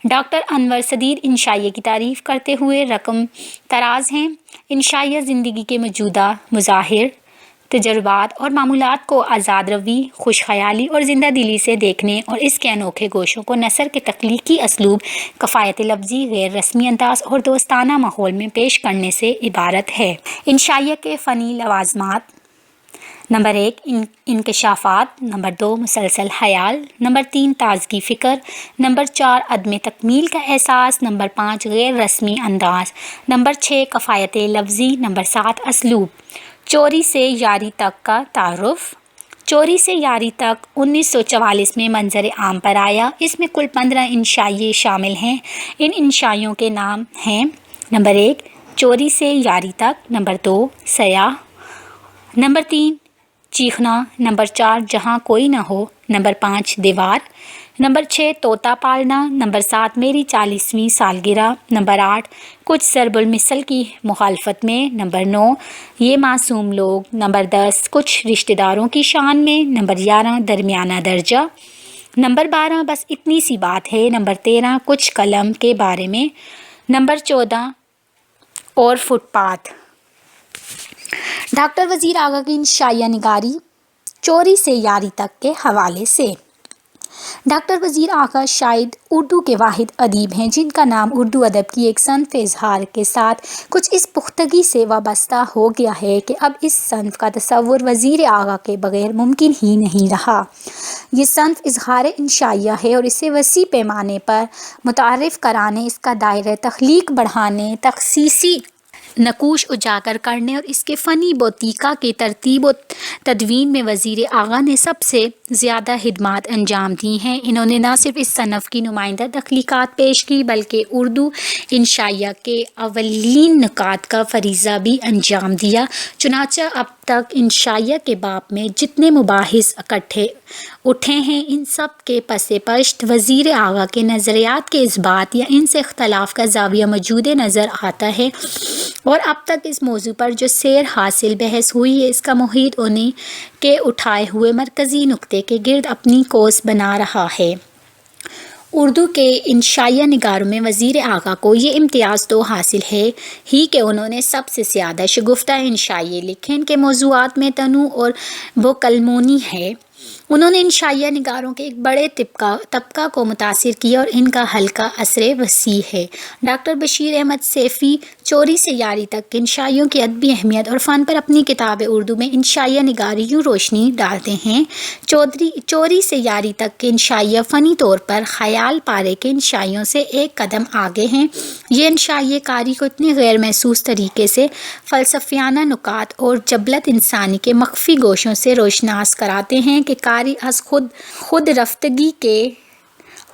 ڈاکٹر انور صدیر انشائیہ کی تعریف کرتے ہوئے رقم تراز ہیں۔ انشائیہ زندگی کے موجودہ مظاہر، تجربات اور معمولات کو آزاد روی، خوش خیالی اور زندہ دلی سے دیکھنے اور اس کے انوکھے گوشوں کو نثر کے تخلیقی اسلوب، کفایت لفظی، غیر رسمی انداز اور دوستانہ ماحول میں پیش کرنے سے عبارت ہے۔ انشائیہ کے فنی لوازمات: نمبر 1 انکشافات، نمبر 2 مسلسل خیال، نمبر 3 تازگی فکر، نمبر 4 عدم تکمیل کا احساس، نمبر 5 غیر رسمی انداز، نمبر 6 کفایت لفظی، نمبر 7 اسلوب۔ چوری سے یاری تک کا تعارف: چوری سے یاری تک 1944 میں منظر عام پر آیا۔ اس میں کل 15 انشائیے شامل ہیں۔ ان انشائیوں کے نام ہیں: نمبر 1 چوری سے یاری تک، نمبر 2 سیاح، نمبر 3 چیخنا، نمبر 4 جہاں کوئی نہ ہو، نمبر 5 دیوار، نمبر 6 طوطا پالنا، نمبر 7 میری 40ویں سالگرہ، نمبر 8 کچھ ضرب المثل کی مخالفت میں، نمبر 9 یہ معصوم لوگ، نمبر 10 کچھ رشتہ داروں کی شان میں، نمبر 11 درمیانہ درجہ، نمبر 12 بس اتنی سی بات ہے، نمبر 13 کچھ قلم کے بارے میں، نمبر 14 اور فٹ پاتھ۔ ڈاکٹر وزیر آغا کی انشائیہ نگاری چوری سے یاری تک کے حوالے سے: ڈاکٹر وزیر آغا شاید اردو کے واحد ادیب ہیں جن کا نام اردو ادب کی ایک صنف اظہار کے ساتھ کچھ اس پختگی سے وابستہ ہو گیا ہے کہ اب اس صنف کا تصور وزیر آغا کے بغیر ممکن ہی نہیں رہا۔ یہ صنف اظہار انشائیہ ہے اور اسے وسیع پیمانے پر متعارف کرانے، اس کا دائرہ تخلیق بڑھانے، تخصیصی نقوش اجاگر کرنے اور اس کے فنی بوتیکا کی ترتیب و تدوین میں وزیر آغا نے سب سے زیادہ خدمات انجام دی ہیں۔ انہوں نے نہ صرف اس صنف کی نمائندہ تخلیقات پیش کی بلکہ اردو انشائیہ کے اولین نکات کا فریضہ بھی انجام دیا۔ چنانچہ اب تک انشائیہ کے باب میں جتنے مباحث اٹھے ہیں ان سب کے پس پشت وزیر آغا کے نظریات کے اثبات یا ان سے اختلاف کا زاویہ موجود نظر آتا ہے، اور اب تک اس موضوع پر جو سیر حاصل بحث ہوئی ہے اس کا محیط انہیں کے اٹھائے ہوئے مرکزی نقطے کے گرد اپنی کوس بنا رہا ہے۔ اردو کے انشائیہ نگاروں میں وزیر آغا کو یہ امتیاز تو حاصل ہے ہی کہ انہوں نے سب سے زیادہ شگفتہ انشائیے لکھے۔ ان کے موضوعات میں تنوع اور بوکلمونی ہے۔ انہوں نے انشائیہ نگاروں کے ایک بڑے طبقہ کو متاثر کیا اور ان کا حلقہ اثر وسیع ہے۔ ڈاکٹر بشیر احمد سیفی چوری سے یاری تک انشائیوں کی ادبی اہمیت اور فن پر اپنی کتاب اردو میں انشائیہ نگاری یوں روشنی ڈالتے ہیں۔ چوری سے یاری تک کے انشائیہ فنی طور پر خیال پارے کے انشائیوں سے ایک قدم آگے ہیں۔ یہ انشائیہ کاری کو اتنے غیر محسوس طریقے سے فلسفیانہ نکات اور جبلت انسانی کے مخفی گوشوں سے روشناس کراتے ہیں کہ قاری از خود رفتگی کے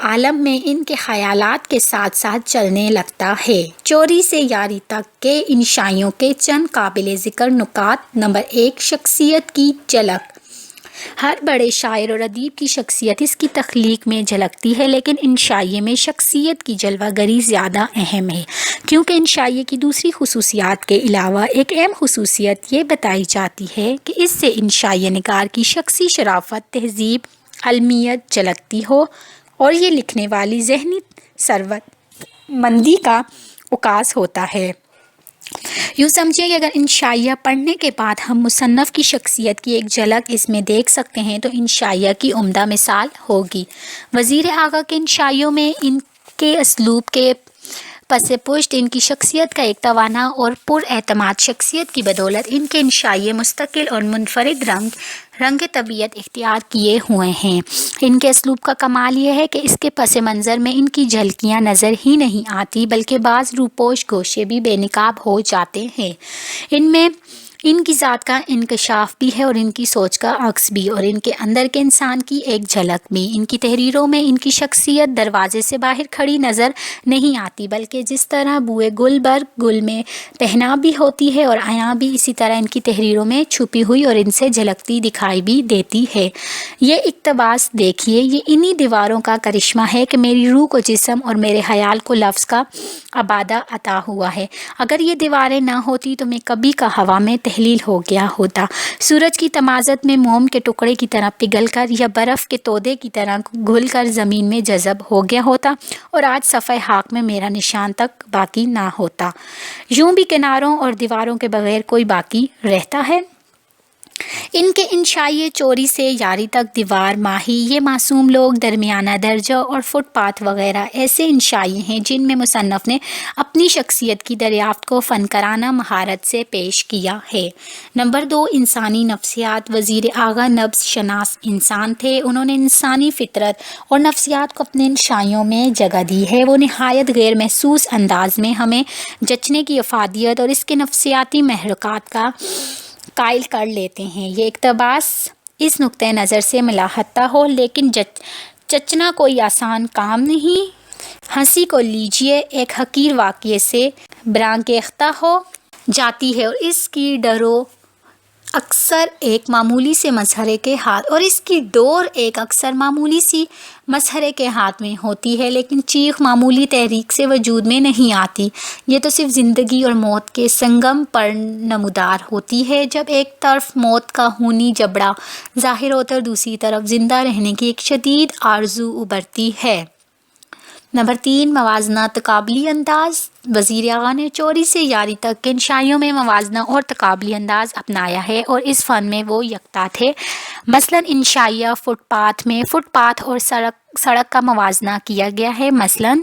عالم میں ان کے خیالات کے ساتھ ساتھ چلنے لگتا ہے۔ چوری سے یاری تک کے انشائیوں کے چند قابل ذکر نکات: نمبر 1، شخصیت کی جھلک۔ ہر بڑے شاعر اور ادیب کی شخصیت اس کی تخلیق میں جھلکتی ہے، لیکن انشائیے میں شخصیت کی جلوہ گری زیادہ اہم ہے، کیونکہ انشائیے کی دوسری خصوصیات کے علاوہ ایک اہم خصوصیت یہ بتائی جاتی ہے کہ اس سے انشائیہ نگار کی شخصی شرافت، تہذیب، علمیت جھلکتی ہو اور یہ لکھنے والی ذہنی ثروت مندی کا عکاس ہوتا ہے۔ یوں سمجھیں کہ اگر انشائیہ پڑھنے کے بعد ہم مصنف کی شخصیت کی ایک جھلک اس میں دیکھ سکتے ہیں تو انشائیہ کی عمدہ مثال ہوگی۔ وزیر آغا کے انشائیوں میں ان کے اسلوب کے پس پشت ان کی شخصیت کا ایک توانا اور پر اعتماد شخصیت کی بدولت ان کے انشائیے مستقل اور منفرد رنگ طبیعت اختیار کیے ہوئے ہیں۔ ان کے اسلوب کا کمال یہ ہے کہ اس کے پس منظر میں ان کی جھلکیاں نظر ہی نہیں آتی بلکہ بعض روپوش گوشے بھی بے نقاب ہو جاتے ہیں۔ ان میں ان کی ذات کا انکشاف بھی ہے اور ان کی سوچ کا عکس بھی، اور ان کے اندر کے انسان کی ایک جھلک بھی۔ ان کی تحریروں میں ان کی شخصیت دروازے سے باہر کھڑی نظر نہیں آتی بلکہ جس طرح بوئے گل بر گل میں پہنا بھی ہوتی ہے اور عیاں بھی اسی طرح ان کی تحریروں میں چھپی ہوئی اور ان سے جھلکتی دکھائی بھی دیتی ہے۔ یہ اقتباس دیکھیے، یہ انہی دیواروں کا کرشمہ ہے کہ میری روح کو جسم اور میرے خیال کو لفظ کا ابادہ عطا ہوا ہے۔ اگر یہ دیواریں نہ ہوتی تو میں کبھی کا ہوا میں تحلیل ہو گیا ہوتا، سورج کی تمازت میں موم کے ٹکڑے کی طرح پگھل کر یا برف کے تودے کی طرح گھل کر زمین میں جذب ہو گیا ہوتا اور آج صفحہ خاک میں میرا نشان تک باقی نہ ہوتا۔ یوں بھی کناروں اور دیواروں کے بغیر کوئی باقی رہتا ہے۔ ان کے انشائیے چوری سے یاری تک، دیوار، ماہی، یہ معصوم لوگ، درمیانہ درجہ اور فٹ پاتھ وغیرہ ایسے انشائیے ہیں جن میں مصنف نے اپنی شخصیت کی دریافت کو فنکارانہ مہارت سے پیش کیا ہے۔ نمبر 2، انسانی نفسیات۔ وزیر آغا نبض شناس انسان تھے۔ انہوں نے انسانی فطرت اور نفسیات کو اپنے انشائیوں میں جگہ دی ہے۔ وہ نہایت غیر محسوس انداز میں ہمیں جچنے کی افادیت اور اس کے نفسیاتی محرکات کا قائل کر لیتے ہیں۔ یہ اقتباس اس نقطہ نظر سے ملاحظہ ہو، لیکن جچنا کوئی آسان کام نہیں۔ ہنسی کو لیجیے ایک حقیر واقعے سے برانگیختہ ہو جاتی ہے اور اس کی ڈور اکثر ایک معمولی سے مسخرے کے ہاتھ میں ہوتی ہے، لیکن چیخ معمولی تحریک سے وجود میں نہیں آتی۔ یہ تو صرف زندگی اور موت کے سنگم پر نمودار ہوتی ہے، جب ایک طرف موت کا خونی جبڑا ظاہر ہوتا ہے اور دوسری طرف زندہ رہنے کی ایک شدید آرزو ابھرتی ہے۔ نمبر 3، موازنہ تقابلی انداز۔ وزیر اعلیٰ نے چوری سے یاری تک کے انشائیوں میں موازنہ اور تقابلی انداز اپنایا ہے اور اس فن میں وہ یکتا تھے۔ مثلاً انشائیہ فٹ پاتھ میں فٹ پاتھ اور سڑک کا موازنہ کیا گیا ہے۔ مثلاً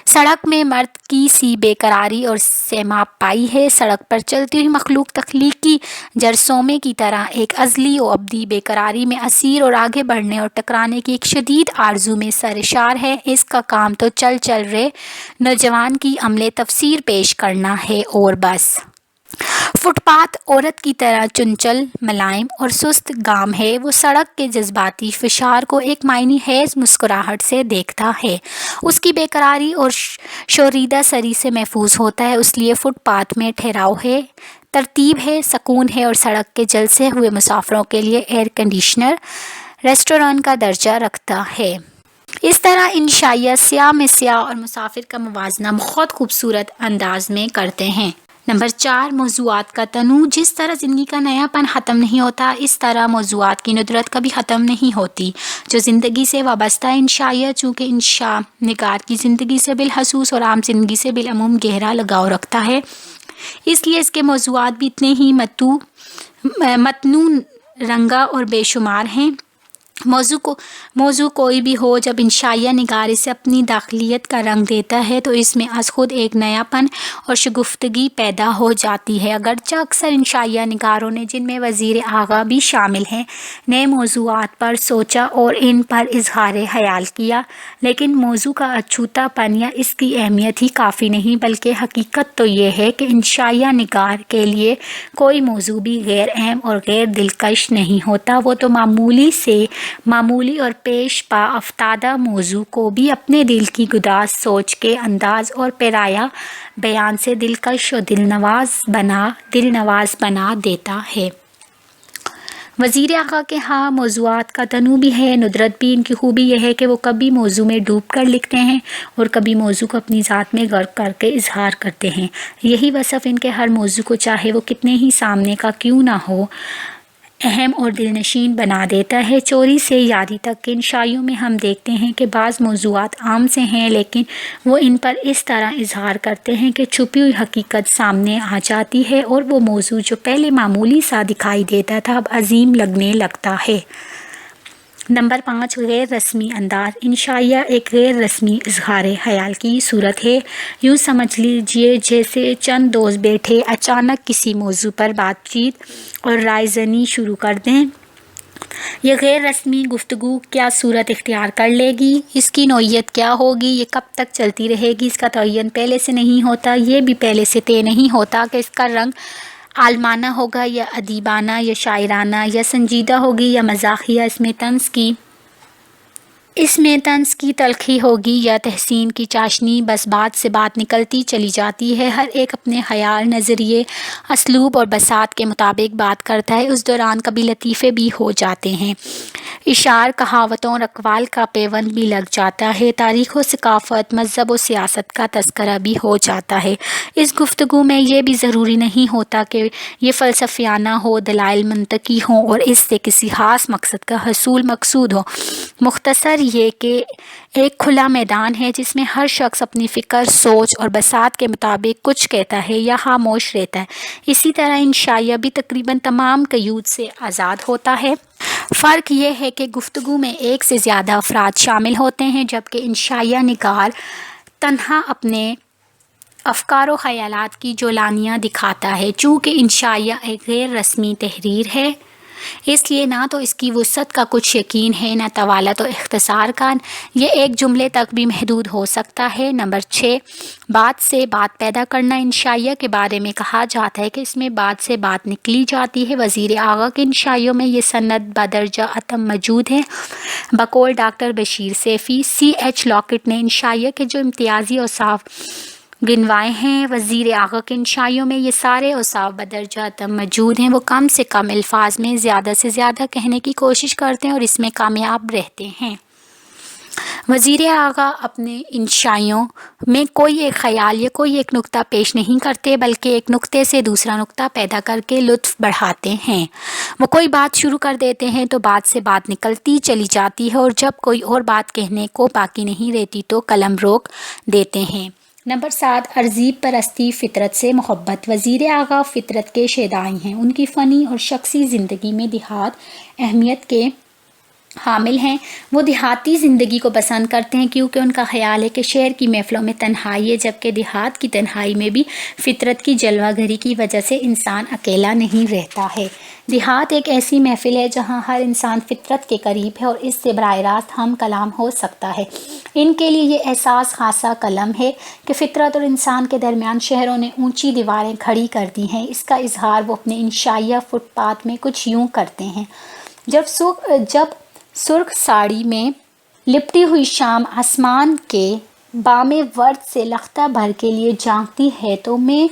سڑک میں مرد کی سی بے قراری اور سیماب پائی ہے۔ سڑک پر چلتی ہوئی مخلوق تخلیقی جرثومے کی طرح ایک ازلی و ابدی بے قراری میں اسیر اور آگے بڑھنے اور ٹکرانے کی ایک شدید آرزو میں سرشار ہے۔ اس کا کام تو چل رہے نوجوان کی عملے تفسیر پیش کرنا ہے اور بس۔ فٹ پاتھ عورت کی طرح چنچل، ملائم اور سست گام ہے۔ وہ سڑک کے جذباتی فشار کو ایک معنی خیز مسکراہٹ سے دیکھتا ہے، اس کی بے قراری اور شوریدہ سری سے محفوظ ہوتا ہے۔ اس لیے فٹ پاتھ میں ٹھہراؤ ہے، ترتیب ہے، سکون ہے اور سڑک کے جلسے ہوئے مسافروں کے لیے ایئر کنڈیشنر ریسٹورانٹ کا درجہ رکھتا ہے۔ اس طرح انشائیہ سیاہ میں سیاہ اور مسافر کا موازنہ بہت خوبصورت انداز میں کرتے ہیں۔ نمبر 4، موضوعات کا تنوع۔ جس طرح زندگی کا نیا پن ختم نہیں ہوتا، اس طرح موضوعات کی ندرت کبھی ختم نہیں ہوتی جو زندگی سے وابستہ ہے۔ انشائیہ چونکہ انشاء نگار کی زندگی سے بالخصوص اور عام زندگی سے بالعموم گہرا لگاؤ رکھتا ہے، اس لیے اس کے موضوعات بھی اتنے ہی متنوع، رنگا اور بے شمار ہیں۔ موضوع کوئی بھی ہو، جب انشائیہ نگار اسے اپنی داخلیت کا رنگ دیتا ہے تو اس میں از خود ایک نیا پن اور شگفتگی پیدا ہو جاتی ہے۔ اگرچہ اکثر انشائیہ نگاروں نے، جن میں وزیر اعلیٰ بھی شامل ہیں، نئے موضوعات پر سوچا اور ان پر اظہار خیال کیا، لیکن موضوع کا اچھوتا پن یا اس کی اہمیت ہی کافی نہیں، بلکہ حقیقت تو یہ ہے کہ انشائیہ نگار کے لیے کوئی موضوع بھی غیر اہم اور غیر دلکش نہیں ہوتا۔ وہ تو معمولی سے معمولی اور پیش پا افتادہ موضوع کو بھی اپنے دل کی گداز سوچ کے انداز اور پیرایہ بیان سے دلکش اور دلنواز بنا دیتا ہے۔ وزیر اعلیٰ کے ہاں موضوعات کا تنوع بھی ہے، ندرت بھی۔ ان کی خوبی یہ ہے کہ وہ کبھی موضوع میں ڈوب کر لکھتے ہیں اور کبھی موضوع کو اپنی ذات میں غرق کر کے اظہار کرتے ہیں۔ یہی وصف ان کے ہر موضوع کو، چاہے وہ کتنے ہی سامنے کا کیوں نہ ہو، اہم اور دلنشین بنا دیتا ہے۔ چوری سے یاری تک کے انشائیوں میں ہم دیکھتے ہیں کہ بعض موضوعات عام سے ہیں، لیکن وہ ان پر اس طرح اظہار کرتے ہیں کہ چھپی ہوئی حقیقت سامنے آ جاتی ہے اور وہ موضوع جو پہلے معمولی سا دکھائی دیتا تھا اب عظیم لگنے لگتا ہے۔ نمبر 5، غیر رسمی انداز۔ انشائیہ ایک غیر رسمی اظہار خیال کی صورت ہے۔ یوں سمجھ لیجیے جیسے چند دوست بیٹھے اچانک کسی موضوع پر بات چیت اور رائے زنی شروع کر دیں۔ یہ غیر رسمی گفتگو کیا صورت اختیار کر لے گی، اس کی نوعیت کیا ہوگی، یہ کب تک چلتی رہے گی، اس کا تعین پہلے سے نہیں ہوتا، یہ بھی پہلے سے طے نہیں ہوتا کہ اس کا رنگ عالمانہ ہوگا یا ادیبانہ یا شاعرانہ، یا سنجیدہ ہوگی یا مزاحیہ، اس میں طنز کی تلخی ہوگی یا تحسین کی چاشنی۔ بس بات سے بات نکلتی چلی جاتی ہے، ہر ایک اپنے خیال، نظریے، اسلوب اور بساط کے مطابق بات کرتا ہے۔ اس دوران کبھی لطیفے بھی ہو جاتے ہیں، اشعار، کہاوتوں اور اقوال کا پیوند بھی لگ جاتا ہے، تاریخ و ثقافت، مذہب و سیاست کا تذکرہ بھی ہو جاتا ہے۔ اس گفتگو میں یہ بھی ضروری نہیں ہوتا کہ یہ فلسفیانہ ہو، دلائل منطقی ہوں اور اس سے کسی خاص مقصد کا حصول مقصود ہو۔ مختصر یہ کہ ایک کھلا میدان ہے جس میں ہر شخص اپنی فکر، سوچ اور بساط کے مطابق کچھ کہتا ہے یا خاموش رہتا ہے۔ اسی طرح انشائیہ بھی تقریباً تمام قیود سے آزاد ہوتا ہے۔ فرق یہ ہے کہ گفتگو میں ایک سے زیادہ افراد شامل ہوتے ہیں، جبکہ انشائیہ نگار تنہا اپنے افکار و خیالات کی جولانیاں دکھاتا ہے۔ چونکہ انشائیہ ایک غیر رسمی تحریر ہے، اس لیے نہ تو اس کی وسعت کا کچھ یقین ہے، نہ طوالت و اختصار کا، یہ ایک جملے تک بھی محدود ہو سکتا ہے۔ نمبر 6، بات سے بات پیدا کرنا۔ انشائیہ کے بارے میں کہا جاتا ہے کہ اس میں بات سے بات نکلی جاتی ہے۔ وزیر اعلیٰ کے انشائیوں میں یہ صنعت بدرجہ عدم موجود ہے۔ بقول doctor Bashir Saifi, C.H. Locket نے انشائیہ کے جو امتیازی اوصاف گنوائے ہیں، وزیر اعلیٰ کے انشائیوں میں یہ سارے اوصاف بدرجہ عدم موجود ہیں۔ وہ کم سے کم الفاظ میں زیادہ سے زیادہ کہنے کی کوشش کرتے ہیں اور اس میں کامیاب رہتے ہیں۔ وزیر اعلیٰ اپنے انشائیوں میں کوئی ایک خیال یا کوئی ایک نکتہ پیش نہیں کرتے، بلکہ ایک نکتے سے دوسرا نکتہ پیدا کر کے لطف بڑھاتے ہیں۔ وہ کوئی بات شروع کر دیتے ہیں تو بات سے بات نکلتی چلی جاتی ہے، اور جب کوئی اور بات کہنے کو باقی نہیں رہتی تو قلم روک دیتے ہیں۔ نمبر 7، ارزیب پرستی، فطرت سے محبت۔ وزیر اعلیٰ فطرت کے شیدائی ہیں، ان کی فنی اور شخصی زندگی میں دیہات اہمیت کے حامل ہیں۔ وہ دیہاتی زندگی کو پسند کرتے ہیں کیونکہ ان کا خیال ہے کہ شہر کی محفلوں میں تنہائی ہے، جبکہ دیہات کی تنہائی میں بھی فطرت کی جلوہ گری کی وجہ سے انسان اکیلا نہیں رہتا ہے۔ دیہات ایک ایسی محفل ہے جہاں ہر انسان فطرت کے قریب ہے اور اس سے براہ راست ہم کلام ہو سکتا ہے۔ ان کے لیے یہ احساس خاصا قلم ہے کہ فطرت اور انسان کے درمیان شہروں نے اونچی دیواریں کھڑی کر دی ہیں۔ اس کا اظہار وہ اپنے انشائیہ فٹ پاتھ میں کچھ یوں کرتے ہیں: جب سرخ ساڑی میں لپٹی ہوئی شام آسمان کے بام ورد سے لختہ بھر کے لیے جھانکتی ہے تو میں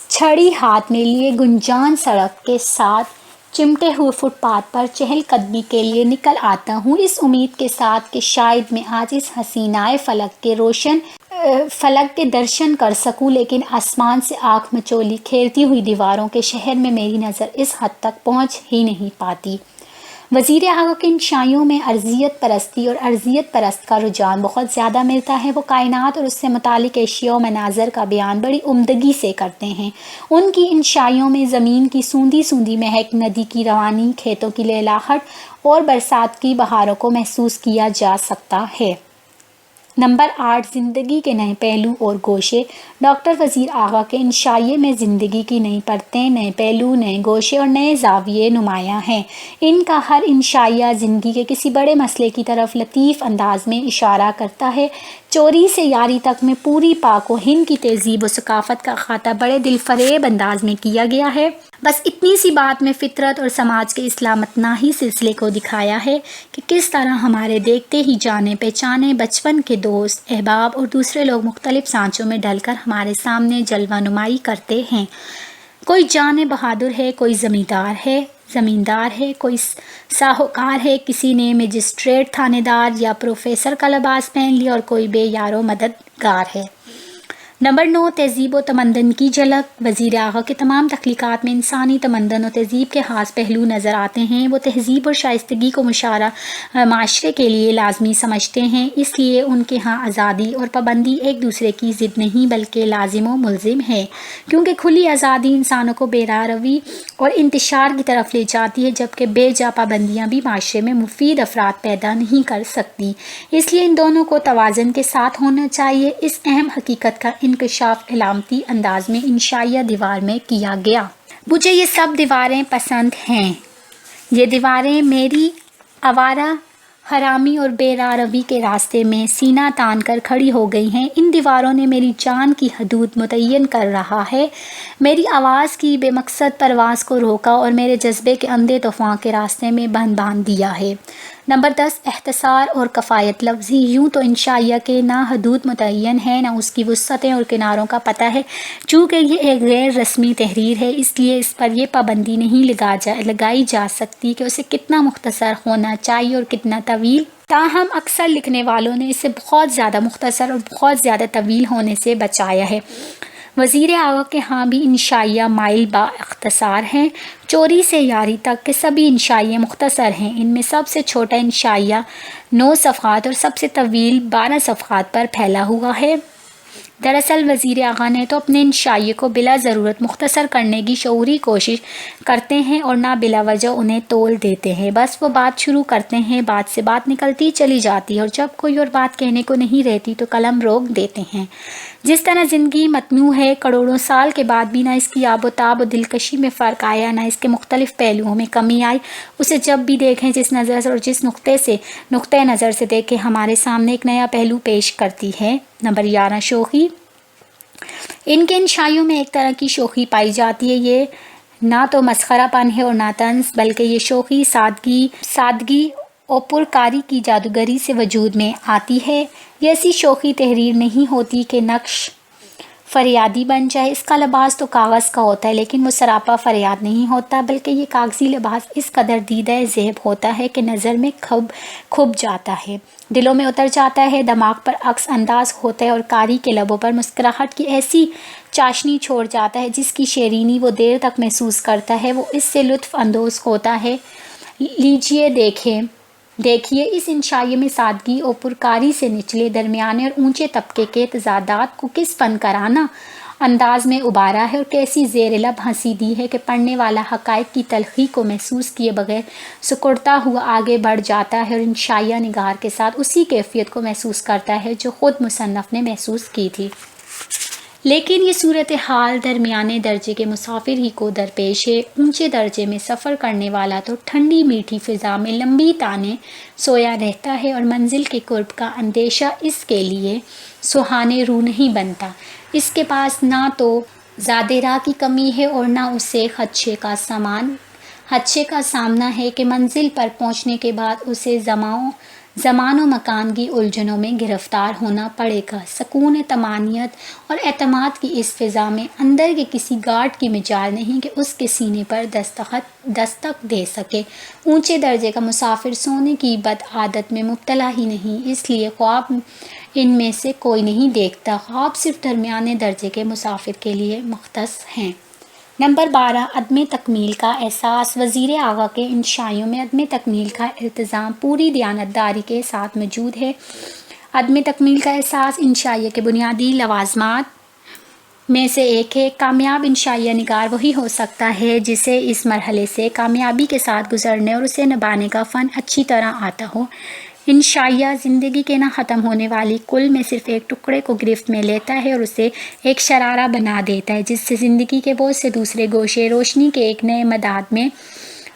چھڑی ہاتھ میں لیے گنجان سڑک کے ساتھ چمٹے ہوئے فٹ پاتھ پر چہل قدمی کے لیے نکل آتا ہوں، اس امید کے ساتھ کہ شاید میں آج اس حسینائے فلک کے درشن کر سکوں، لیکن آسمان سے آنکھ مچولی کھیلتی ہوئی دیواروں کے شہر میں میری نظر اس حد تک پہنچ ہی نہیں پاتی۔ وزیر اعلیٰ کے انشائیوں میں ارضیت پرستی اور ارضیت پرست کا رجحان بہت زیادہ ملتا ہے۔ وہ کائنات اور اس سے متعلق اشیاء و مناظر کا بیان بڑی عمدگی سے کرتے ہیں۔ ان کی انشائیوں میں زمین کی سوندھی سوندھی مہک، ندی کی روانی، کھیتوں کی لہلاہٹ اور برسات کی بہاروں کو محسوس کیا جا سکتا ہے۔ نمبر 8، زندگی کے نئے پہلو اور گوشے۔ ڈاکٹر وزیر اعلیٰ کے انشائیے میں زندگی کی نئی پرتیں، نئے پہلو، نئے گوشے اور نئے زاویے نمایاں ہیں۔ ان کا ہر انشائیہ زندگی کے کسی بڑے مسئلے کی طرف لطیف انداز میں اشارہ کرتا ہے۔ چوری سے یاری تک میں پوری پاک و ہند کی تہذیب و ثقافت کا احاطہ بڑے دل فریب انداز میں کیا گیا ہے۔ بس اتنی سی بات میں فطرت اور سماج کے اس لامتناہی سلسلے کو دکھایا ہے کہ کس طرح ہمارے دیکھتے ہی جانے پہچانے بچپن کے دوست، احباب اور دوسرے لوگ مختلف سانچوں میں ڈھل کر ہمارے سامنے جلوہ نمائی کرتے ہیں۔ کوئی جان بہادر ہے، کوئی زمیندار ہے، کوئی ساہوکار ہے، کسی نے مجسٹریٹ، تھانے دار یا پروفیسر کا لباس پہن لیا اور کوئی بے یار و مددگار ہے۔ نمبر 9، تہذیب و تمدن کی جھلک۔ وزیر اعلیٰ کی تمام تخلیقات میں انسانی تمدن و تہذیب کے خاص پہلو نظر آتے ہیں۔ وہ تہذیب اور شائستگی کو معاشرے کے لیے لازمی سمجھتے ہیں، اس لیے ان کے ہاں آزادی اور پابندی ایک دوسرے کی ضد نہیں بلکہ لازم و ملزم ہے، کیونکہ کھلی آزادی انسانوں کو بے راہ روی اور انتشار کی طرف لے جاتی ہے، جبکہ بے جا پابندیاں بھی معاشرے میں مفید افراد پیدا نہیں کر سکتی۔ اس لیے ان دونوں کو توازن کے ساتھ ہونا چاہیے۔ اس اہم حقیقت کا انکشاف علامتی انداز میں انشائیہ دیوار میں کیا گیا۔ مجھے یہ سب دیواریں پسند ہیں۔ یہ دیواریں میری آوارہ حرامی اور بے راہ روی کے راستے میں سینہ تان کر کھڑی ہو گئی ہیں۔ ان دیواروں نے میری جان کی حدود متعین کر رہا ہے، میری آواز کی بے مقصد پرواز کو روکا اور میرے جذبے کے اندھے طوفان کے راستے میں باندھ دیا ہے۔ نمبر 10، اختصار اور کفایت لفظی۔ یوں تو انشائیہ کے نہ حدود متعین ہے، نہ اس کی وسعتیں اور کناروں کا پتہ ہے۔ چونکہ یہ ایک غیر رسمی تحریر ہے، اس لیے اس پر یہ پابندی نہیں لگائی جا سکتی کہ اسے کتنا مختصر ہونا چاہیے اور کتنا طویل۔ تاہم اکثر لکھنے والوں نے اسے بہت زیادہ مختصر اور بہت زیادہ طویل ہونے سے بچایا ہے۔ وزیر اعلیٰ کے ہاں بھی انشائیہ مائل با اختصار ہیں۔ چوری سے یاری تک کے سبھی انشائیے مختصر ہیں۔ ان میں سب سے چھوٹا انشائیہ 9 صفحات اور سب سے طویل 12 صفحات پر پھیلا ہوا ہے۔ دراصل وزیر اعلیٰ نے تو اپنے انشائیے کو بلا ضرورت مختصر کرنے کی شعوری کوشش کرتے ہیں اور نہ بلا وجہ انہیں تول دیتے ہیں۔ بس وہ بات شروع کرتے ہیں، بات سے بات نکلتی چلی جاتی ہے اور جب کوئی اور بات کہنے کو نہیں رہتی تو قلم روک دیتے ہیں۔ جس طرح زندگی متنوع ہے، کروڑوں سال کے بعد بھی نہ اس کی آب و تاب و دلکشی میں فرق آیا، نہ اس کے مختلف پہلوؤں میں کمی آئی۔ اسے جب بھی دیکھیں، جس نظر سے اور جس نقطۂ نظر سے دیکھیں، ہمارے سامنے ایک نیا پہلو پیش کرتی ہے۔ نمبر 11، شوخی۔ ان کے انشائیوں میں ایک طرح کی شوخی پائی جاتی ہے۔ یہ نہ تو مسخرہ پن ہے اور نہ طنز، بلکہ یہ شوخی سادگی اور پرکاری کی جادوگری سے وجود میں آتی ہے۔ یہ ایسی شوخی تحریر نہیں ہوتی کہ نقش فریادی بن جائے۔ اس کا لباس تو کاغذ کا ہوتا ہے، لیکن وہ سراپا فریاد نہیں ہوتا، بلکہ یہ کاغذی لباس اس قدر دیدہ ذیب ہوتا ہے کہ نظر میں کھب جاتا ہے، دلوں میں اتر جاتا ہے، دماغ پر عکس انداز ہوتا ہے اور قاری کے لبوں پر مسکراہٹ کی ایسی چاشنی چھوڑ جاتا ہے جس کی شیرینی وہ دیر تک محسوس کرتا ہے، وہ اس سے لطف اندوز ہوتا ہے۔ لیجیے دیکھیں دیکھیے اس انشائیے میں سادگی اور پرکاری سے نچلے، درمیانے اور اونچے طبقے کے تضادات کو کس فنکارانہ انداز میں ابھارا ہے اور کیسی زیر لب ہنسی دی ہے کہ پڑھنے والا حقائق کی تلخی کو محسوس کیے بغیر سکڑتا ہوا آگے بڑھ جاتا ہے اور انشائیہ نگار کے ساتھ اسی کیفیت کو محسوس کرتا ہے جو خود مصنف نے محسوس کی تھی۔ لیکن یہ صورتحال درمیانے درجے کے مسافر ہی کو درپیش ہے۔ اونچے درجے میں سفر کرنے والا تو ٹھنڈی میٹھی فضا میں لمبی تانے سویا رہتا ہے اور منزل کے قرب کا اندیشہ اس کے لیے سہانے رو نہیں بنتا۔ اس کے پاس نہ تو زیادہ راہ کی کمی ہے اور نہ اسے خدشے کا سامنا ہے کہ منزل پر پہنچنے کے بعد اسے زمان و مکان کی الجھنوں میں گرفتار ہونا پڑے گا۔ سکون طمانینت اور اعتماد کی اس فضا میں اندر کے کسی گارڈ کی مجال نہیں کہ اس کے سینے پر دستک دے سکے۔ اونچے درجے کا مسافر سونے کی بد عادت میں مبتلا ہی نہیں، اس لیے خواب ان میں سے کوئی نہیں دیکھتا۔ خواب صرف درمیانے درجے کے مسافر کے لیے مختص ہیں۔ نمبر 12، عدم تکمیل کا احساس۔ وزیر اعلیٰ کے انشائیوں میں عدم تکمیل کا التزام پوری دیانتداری کے ساتھ موجود ہے۔ عدم تکمیل کا احساس انشائیہ کے بنیادی لوازمات میں سے ایک ہے۔ کامیاب انشائیہ نگار وہی ہو سکتا ہے جسے اس مرحلے سے کامیابی کے ساتھ گزرنے اور اسے نبھانے کا فن اچھی طرح آتا ہو۔ انشائیہ زندگی کے نہ ختم ہونے والی کل میں صرف ایک ٹکڑے کو گرفت میں لیتا ہے اور اسے ایک شرارہ بنا دیتا ہے جس سے زندگی کے بہت سے دوسرے گوشے روشنی کے ایک نئے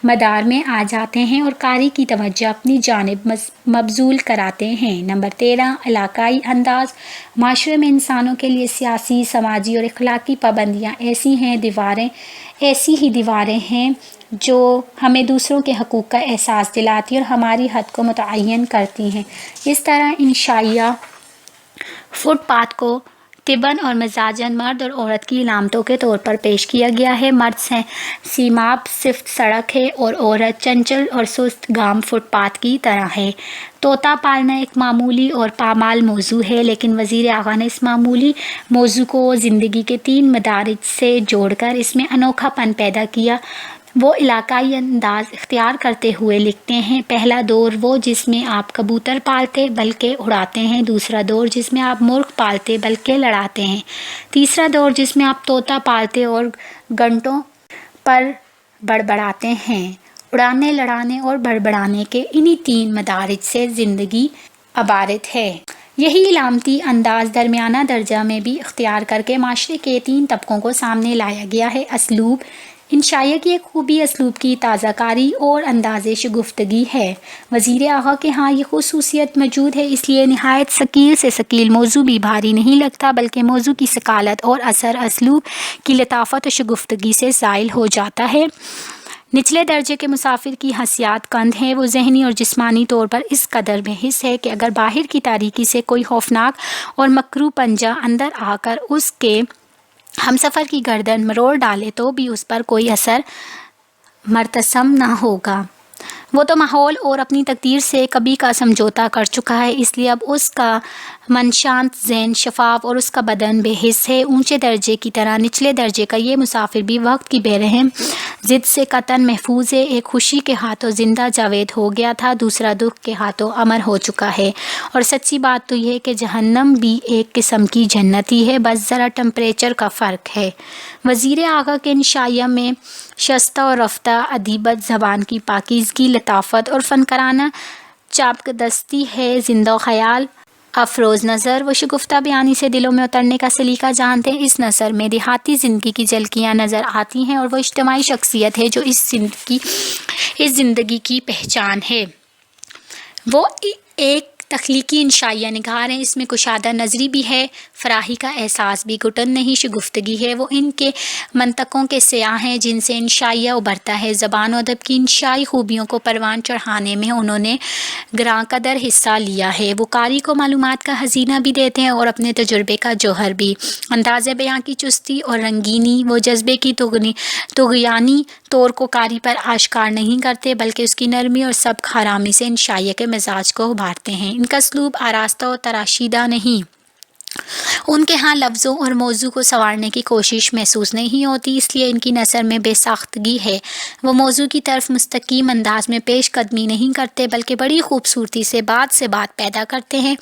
مدار میں آ جاتے ہیں اور قاری کی توجہ اپنی جانب مبذول کراتے ہیں۔ نمبر 13، علاقائی انداز۔ معاشرے میں انسانوں کے لیے سیاسی، سماجی اور اخلاقی پابندیاں ایسی ہی دیواریں ہیں جو ہمیں دوسروں کے حقوق کا احساس دلاتی اور ہماری حد کو متعین کرتی ہیں۔ اس طرح انشائیہ فٹ پاتھ کو طبعاً اور مزاجاً مرد اور عورت کی علامتوں کے طور پر پیش کیا گیا ہے۔ مرد سیماب صفت سڑک ہے اور عورت چنچل اور سست گام فٹ پاتھ کی طرح ہے۔ طوطا پالنا ایک معمولی اور پامال موضوع ہے، لیکن وزیر اعلیٰ نے اس معمولی موضوع کو زندگی کے 3 مدارج سے جوڑ کر اس میں انوکھا پن پیدا کیا۔ وہ علاقائی انداز اختیار کرتے ہوئے لکھتے ہیں، پہلا دور وہ جس میں آپ کبوتر پالتے بلکہ اڑاتے ہیں، دوسرا دور جس میں آپ مرغ پالتے بلکہ لڑاتے ہیں، تیسرا دور جس میں آپ طوطا پالتے اور گھنٹوں پر بڑبڑاتے ہیں۔ اڑانے، لڑانے اور بڑبڑانے کے انہی 3 مدارج سے زندگی عبارت ہے۔ یہی علامتی انداز درمیانہ درجہ میں بھی اختیار کر کے معاشرے کے 3 طبقوں کو سامنے لایا گیا ہے۔ اسلوب۔ انشائیہ کی ایک خوبی اسلوب کی تازہ کاری اور انداز شگفتگی ہے۔ وزیر اعلیٰ کے ہاں یہ خصوصیت موجود ہے، اس لیے نہایت ثقیل سے ثقیل موضوع بھی بھاری نہیں لگتا، بلکہ موضوع کی ثقالت اور اثر اسلوب کی لطافت و شگفتگی سے زائل ہو جاتا ہے۔ نچلے درجے کے مسافر کی حسیات کند ہیں، وہ ذہنی اور جسمانی طور پر اس قدر بےحس ہے کہ اگر باہر کی تاریکی سے کوئی خوفناک اور مکروہ پنجہ اندر آ کر اس کے ہمسفر کی گردن مروڑ ڈالے تو بھی اس پر کوئی اثر مرتسم نہ ہوگا۔ وہ تو ماحول اور اپنی تقدیر سے کبھی کا سمجھوتا کر چکا ہے، اس لیے اب اس کا منشانت ذہن شفاف اور اس کا بدن بے حس ہے۔ اونچے درجے کی طرح نچلے درجے کا یہ مسافر بھی وقت کی بے رحم ضد سے قطعاً محفوظ ہے۔ ایک خوشی کے ہاتھوں زندہ جاوید ہو گیا تھا، دوسرا دکھ کے ہاتھوں امر ہو چکا ہے۔ اور سچی بات تو یہ ہے کہ جہنم بھی ایک قسم کی جنت ہی ہے، بس ذرا ٹمپریچر کا فرق ہے۔ وزیر اعلیٰ کے انشائیہ میں شستہ و رفتہ ادیبت، زبان کی پاکیزگی، لطافت اور فنکارانہ چاپقدستی ہے۔ زندہ خیال، افروز نظر و شگفتہ بیانی سے دلوں میں اترنے کا سلیقہ جانتے ہیں۔ اس نثر میں دیہاتی زندگی کی جھلکیاں نظر آتی ہیں اور وہ اجتماعی شخصیت ہے جو اس زندگی کی پہچان ہے۔ وہ ایک تخلیقی انشائیہ نگار ہیں، اس میں کشادہ نظری بھی ہے، فراخی کا احساس بھی، گھٹن نہیں شگفتگی ہے۔ وہ ان کے منطقوں کے سیاح ہیں جن سے انشائیہ ابھرتا ہے۔ زبان و ادب کی انشائی خوبیوں کو پروان چڑھانے میں انہوں نے گراں قدر حصہ لیا ہے۔ وہ قاری کو معلومات کا خزینہ بھی دیتے ہیں اور اپنے تجربے کا جوہر بھی۔ انداز بیاں کی چستی اور رنگینی، وہ جذبے کی طغیانی طور کو قاری پر آشکار نہیں کرتے، بلکہ اس کی نرمی اور سبک آرامی سے انشائیہ کے مزاج کو ابھارتے ہیں۔ ان کا اسلوب آراستہ و تراشیدہ نہیں، ان کے ہاں لفظوں اور موضوع کو سنوارنے کی کوشش محسوس نہیں ہوتی، اس لیے ان کی نثر میں بے ساختگی ہے۔ وہ موضوع کی طرف مستقیم انداز میں پیش قدمی نہیں کرتے بلکہ بڑی خوبصورتی سے بات پیدا کرتے ہیں۔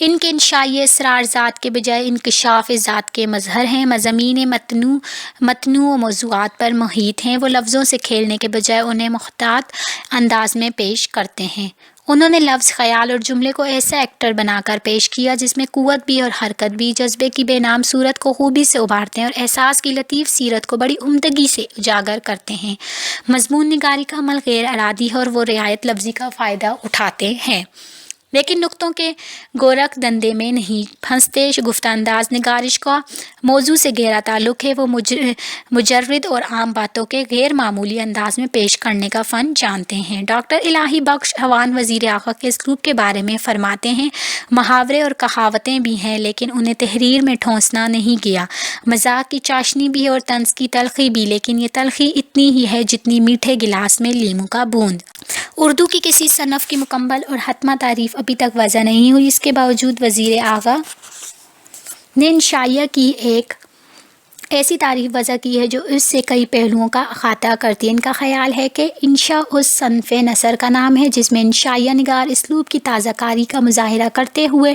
ان کے انشائی اسرار ذات کے بجائے انکشاف ذات کے مظہر ہیں۔ مضامین متنوع موضوعات پر محیط ہیں۔ وہ لفظوں سے کھیلنے کے بجائے انہیں محتاط انداز میں پیش کرتے ہیں۔ انہوں نے لفظ، خیال اور جملے کو ایسا ایکٹر بنا کر پیش کیا جس میں قوت بھی اور حرکت بھی، جذبے کی بے نام صورت کو خوبی سے ابھارتے ہیں اور احساس کی لطیف سیرت کو بڑی عمدگی سے اجاگر کرتے ہیں۔ مضمون نگاری کا عمل غیر ارادی ہے اور وہ رعایت لفظی کا فائدہ اٹھاتے ہیں، لیکن نقطوں کے گورکھ دندے میں نہیں پھنستے۔ شگفتہ انداز نگارش کا موضوع سے گہرا تعلق ہے۔ وہ مجرد اور عام باتوں کے غیر معمولی انداز میں پیش کرنے کا فن جانتے ہیں۔ ڈاکٹر الہی بخش اعوان وزیر اعظم کے اسلوب کے بارے میں فرماتے ہیں، محاورے اور کہاوتیں بھی ہیں لیکن انہیں تحریر میں ٹھونسنا نہیں گیا۔ مذاق کی چاشنی بھی ہے اور طنز کی تلخی بھی، لیکن یہ تلخی اتنی ہی ہے جتنی میٹھے گلاس میں لیموں کا بوند۔ اردو کی کسی صنف کی مکمل اور حتمی تعریف ابھی تک وضع نہیں ہوئی، اس کے باوجود وزیر اعظم نے انشائیہ کی ایک ایسی تعریف وضع کی ہے جو اس سے کئی پہلوؤں کا احاطہ کرتی ہے۔ ان کا خیال ہے کہ انشا اس صنف نثر کا نام ہے جس میں انشائیہ نگار اسلوب کی تازہ کاری کا مظاہرہ کرتے ہوئے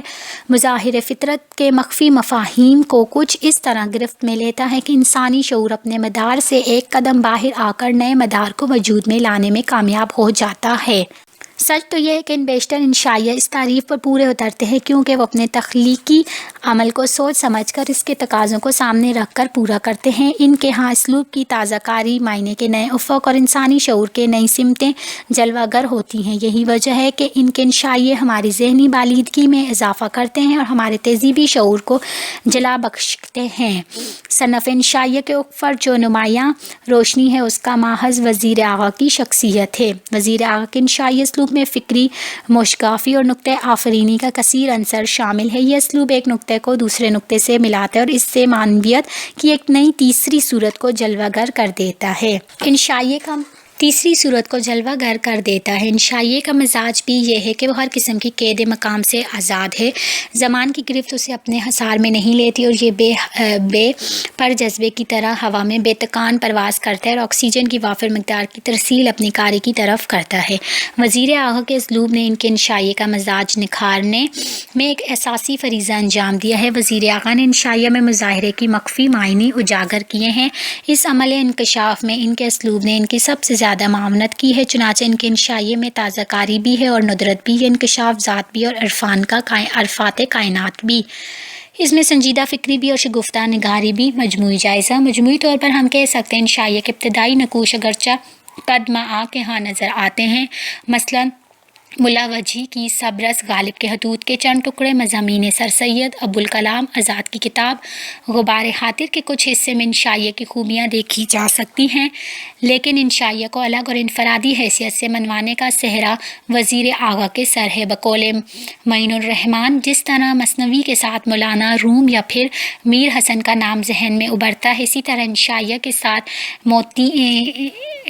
مظاہر فطرت کے مخفی مفاہیم کو کچھ اس طرح گرفت میں لیتا ہے کہ انسانی شعور اپنے مدار سے ایک قدم باہر آ کر نئے مدار کو وجود میں لانے میں کامیاب ہو جاتا ہے۔ سچ تو یہ ہے کہ ان بیشتر انشائیہ اس تعریف پر پورے اترتے ہیں کیونکہ وہ اپنے تخلیقی عمل کو سوچ سمجھ کر اس کے تقاضوں کو سامنے رکھ کر پورا کرتے ہیں۔ ان کے ہاں اسلوب کی تازہ کاری، معنی کے نئے افق اور انسانی شعور کے نئی سمتیں جلوہ گر ہوتی ہیں۔ یہی وجہ ہے کہ ان کے انشائیہ ہماری ذہنی بالیدگی میں اضافہ کرتے ہیں اور ہمارے تہذیبی شعور کو جلا بخشتے ہیں۔ صنف انشائیہ کے اوپر جو نمایاں روشنی ہے اس کا محض وزیر اعظم کی شخصیت ہے۔ وزیر اعظم کے انشائیہ اسلوب میں فکری موشگافی اور نکتہ آفرینی کا کثیر عنصر شامل ہے۔ یہ اسلوب ایک نکتے کو دوسرے نکتے سے ملاتا ہے اور اس سے معنویت کی ایک نئی تیسری صورت کو جلوہ گر کر دیتا ہے۔ انشائیہ کا مزاج بھی یہ ہے کہ وہ ہر قسم کی قید مقام سے آزاد ہے۔ زمان کی گرفت اسے اپنے حصار میں نہیں لیتی اور یہ بے پر جذبے کی طرح ہوا میں بے تکان پرواز کرتا ہے اور آکسیجن کی وافر مقدار کی ترسیل اپنی کاری کی طرف کرتا ہے۔ وزیر اعظم کے اسلوب نے ان کے انشائیہ کا مزاج نکھارنے میں ایک اساسی فریضہ انجام دیا ہے۔ وزیر اعظم نے انشائیہ میں مظاہرے کی مخفی معنی اجاگر کیے ہیں۔ اس عمل انکشاف میں ان کے اسلوب نے ان کی سب سے زیادہ معاونت کی ہے، چنانچہ ان کے انشائیہ میں تازہ کاری بھی ہے اور ندرت بھی ہے، انکشاف ذات بھی اور عرفات کائنات بھی۔ اس میں سنجیدہ فکری بھی اور شگفتہ نگاری بھی مجموعی جائزہ۔ مجموعی طور پر ہم کہہ سکتے ہیں انشائیہ کے ابتدائی نقوش اگرچہ قد مآ کے ہاں نظر آتے ہیں، مثلاً ملا وجہی کی سبرس، غالب کے حدود کے چند ٹکڑے، مضامین سر سید ابوالکلام آزاد کی کتاب غبار خاطر کے کچھ حصے میں انشائیہ کی خوبیاں دیکھی جا سکتی ہیں، لیکن انشائیہ کو الگ اور انفرادی حیثیت سے منوانے کا صحرا وزیر اعظم کے سر ہے۔ بقول معین الرحمن، جس طرح مثنوی کے ساتھ مولانا روم یا پھر میر حسن کا نام ذہن میں ابھرتا ہے، اسی طرح انشائیہ کے ساتھ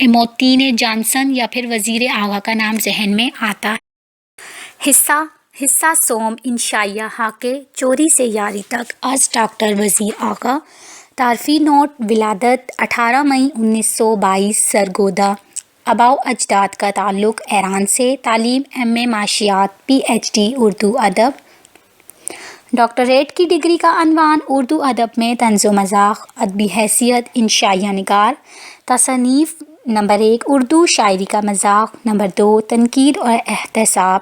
موتین جانسن یا پھر وزیر اعظم کا نام ذہن میں آتا ہے۔ حصہ سوم انشائیہ حاکے چوری سے یاری تک از ڈاکٹر وزیر اعظم۔ تعارفی نوٹ: ولادت 18 مئی 1922 سرگودا۔ آباء و اجداد کا تعلق ایران سے۔ تعلیم M.A معاشیات، PhD اردو ادب۔ ڈاکٹریٹ کی ڈگری کا عنوان اردو ادب میں طنز و مزاح۔ ادبی حیثیت: انشائیہ نگار۔ تصنیف: نمبر 1 اردو شاعری کا مذاق، نمبر 2 تنقید اور احتساب،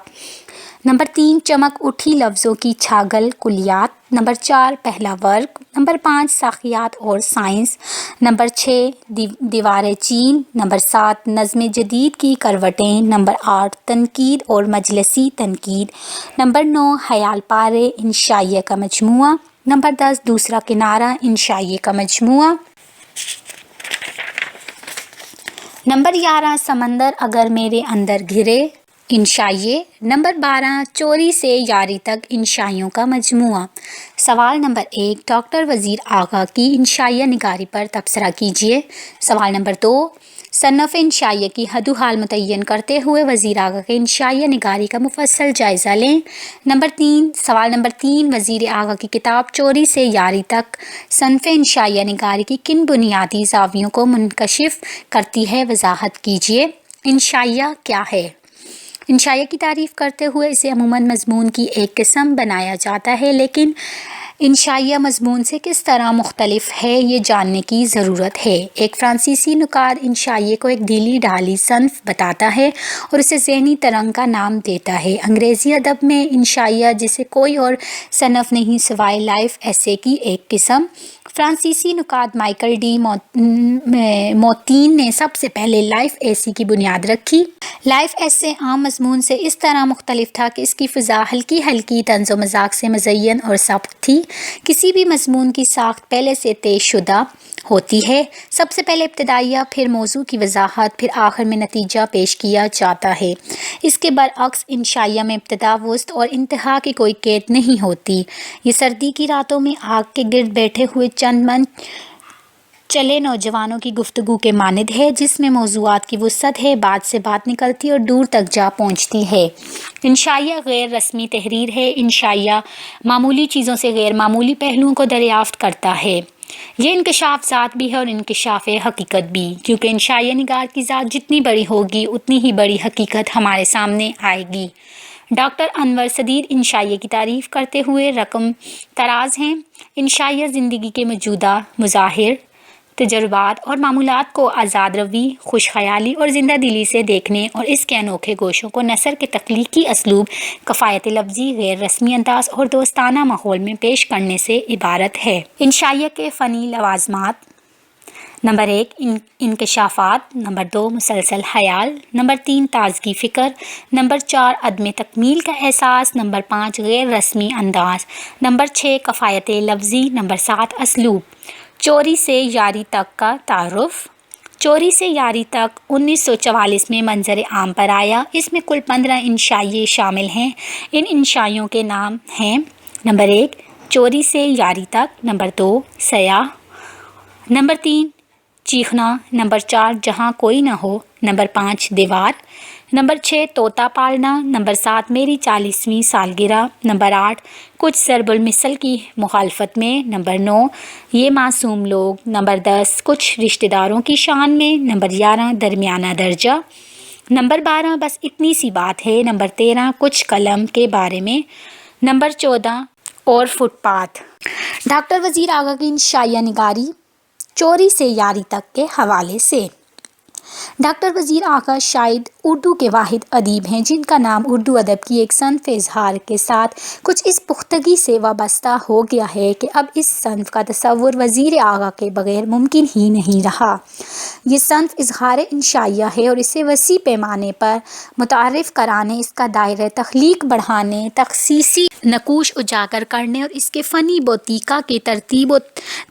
نمبر 3 چمک اٹھی لفظوں کی چھاگل کلیات، نمبر 4 پہلا ورگ، نمبر 5 ساقیات اور سائنس، نمبر 6 دیوار چین، نمبر 7 نظم جدید کی کروٹیں، نمبر 8 تنقید اور مجلسی تنقید، نمبر 9 خیال پارے انشائیہ کا مجموعہ، نمبر 10 دوسرا کنارہ انشائیہ کا مجموعہ، نمبر 11 سمندر اگر میرے اندر گھرے انشائیہ، نمبر 12 چوری سے یاری تک انشائیوں کا مجموعہ۔ سوال نمبر 1 ڈاکٹر وزیر اعظم کی انشائیہ نگاری پر تبصرہ کیجیے۔ سوال نمبر 2 صنف انشائیہ کی حد و حال متعین کرتے ہوئے وزیر اعلیٰ کے انشائیہ نگاری کا مفصل جائزہ لیں۔ سوال نمبر 3، وزیر اعلیٰ کی کتاب چوری سے یاری تک صنف انشائیہ نگاری کی کن بنیادی زاویوں کو منکشف کرتی ہے؟ وضاحت کیجیے۔ انشائیہ کیا ہے؟ انشائیہ کی تعریف کرتے ہوئے اسے عموماً مضمون کی ایک قسم بنایا جاتا ہے، لیکن انشائیہ مضمون سے کس طرح مختلف ہے یہ جاننے کی ضرورت ہے۔ ایک فرانسیسی نقاد انشائیہ کو ایک ڈھیلی ڈھالی صنف بتاتا ہے اور اسے ذہنی ترنگ کا نام دیتا ہے۔ انگریزی ادب میں انشائیہ جسے کوئی اور صنف نہیں سوائے لائف ایسے کی ایک قسم، فرانسیسی نقاد مائیکل ڈی موتین نے سب سے پہلے لائف ایسے کی بنیاد رکھی۔ لائف ایسے عام مضمون سے اس طرح مختلف تھا کہ اس کی فضا ہلکی طنز و مذاق سے مزین اور سبک تھی۔ کسی بھی مضمون کی ساخت پہلے سے طے شدہ ہوتی ہے، سب سے پہلے ابتدائیہ، پھر موضوع کی وضاحت، پھر آخر میں نتیجہ پیش کیا جاتا ہے۔ اس کے برعکس انشائیہ میں ابتدا، وسط اور انتہا کی کوئی قید نہیں ہوتی۔ یہ سردی کی راتوں میں آگ کے گرد بیٹھے ہوئے چند من چلے نوجوانوں کی گفتگو کے مانند ہے، جس میں موضوعات کی وسعت ہے، بات سے بات نکلتی اور دور تک جا پہنچتی ہے۔ انشائیہ غیر رسمی تحریر ہے۔ انشائیہ معمولی چیزوں سے غیر معمولی پہلوؤں کو دریافت کرتا ہے۔ یہ انکشاف ذات بھی ہے اور انکشاف حقیقت بھی، کیونکہ انشائیہ نگار کی ذات جتنی بڑی ہوگی اتنی ہی بڑی حقیقت ہمارے سامنے آئے گی۔ ڈاکٹر انور صدیر انشائیہ کی تعریف کرتے ہوئے رقم تراز ہیں۔ انشائیہ زندگی کے موجودہ مظاہر، تجربات اور معمولات کو آزاد روی، خوش خیالی اور زندہ دلی سے دیکھنے اور اس کے انوکھے گوشوں کو نثر کے تخلیقی اسلوب، کفایت لفظی، غیر رسمی انداز اور دوستانہ ماحول میں پیش کرنے سے عبارت ہے۔ انشائیہ کے فنی لوازمات: نمبر 1 انکشافات، نمبر 2 مسلسل خیال، نمبر 3 تازگی فکر، نمبر 4 عدم تکمیل کا احساس، نمبر 5 غیر رسمی انداز، نمبر 6 کفایت لفظی، نمبر 7 اسلوب۔ چوری سے یاری تک کا تعارف: چوری سے یاری تک 1944 میں منظر عام پر آیا۔ اس میں کل 15 انشائیے شامل ہیں۔ ان انشائیوں کے نام ہیں: نمبر 1 چوری سے یاری تک، نمبر 2 سیاہ، نمبر 3 چیخنا، نمبر 4 جہاں کوئی نہ ہو، نمبر 5 دیوار، نمبر 6 طوطا پالنا، نمبر 7 میری 40ویں سالگرہ، نمبر 8 کچھ ضرب المثل کی مخالفت میں، نمبر 9 یہ معصوم لوگ، نمبر 10 کچھ رشتہ داروں کی شان میں، نمبر 11 درمیانہ درجہ، نمبر 12 بس اتنی سی بات ہے، نمبر 13 کچھ قلم کے بارے میں، نمبر 14 اور فٹ پاتھ۔ ڈاکٹر وزیر اعلیٰ کی انشائیہ نگاری چوری سے یاری تک کے حوالے سے: ڈاکٹر وزیر اعلیٰ شاید اردو کے واحد ادیب ہیں جن کا نام اردو ادب کی ایک صنف اظہار کے ساتھ کچھ اس پختگی سے وابستہ ہو گیا ہے کہ اب اس صنف کا تصور وزیر اعلیٰ کے بغیر ممکن ہی نہیں رہا۔ یہ صنف اظہار انشائیہ ہے اور اسے وسیع پیمانے پر متعارف کرانے، اس کا دائرہ تخلیق بڑھانے، تخصیصی نقوش اجاگر کرنے اور اس کے فنی بوتیکا کی ترتیب و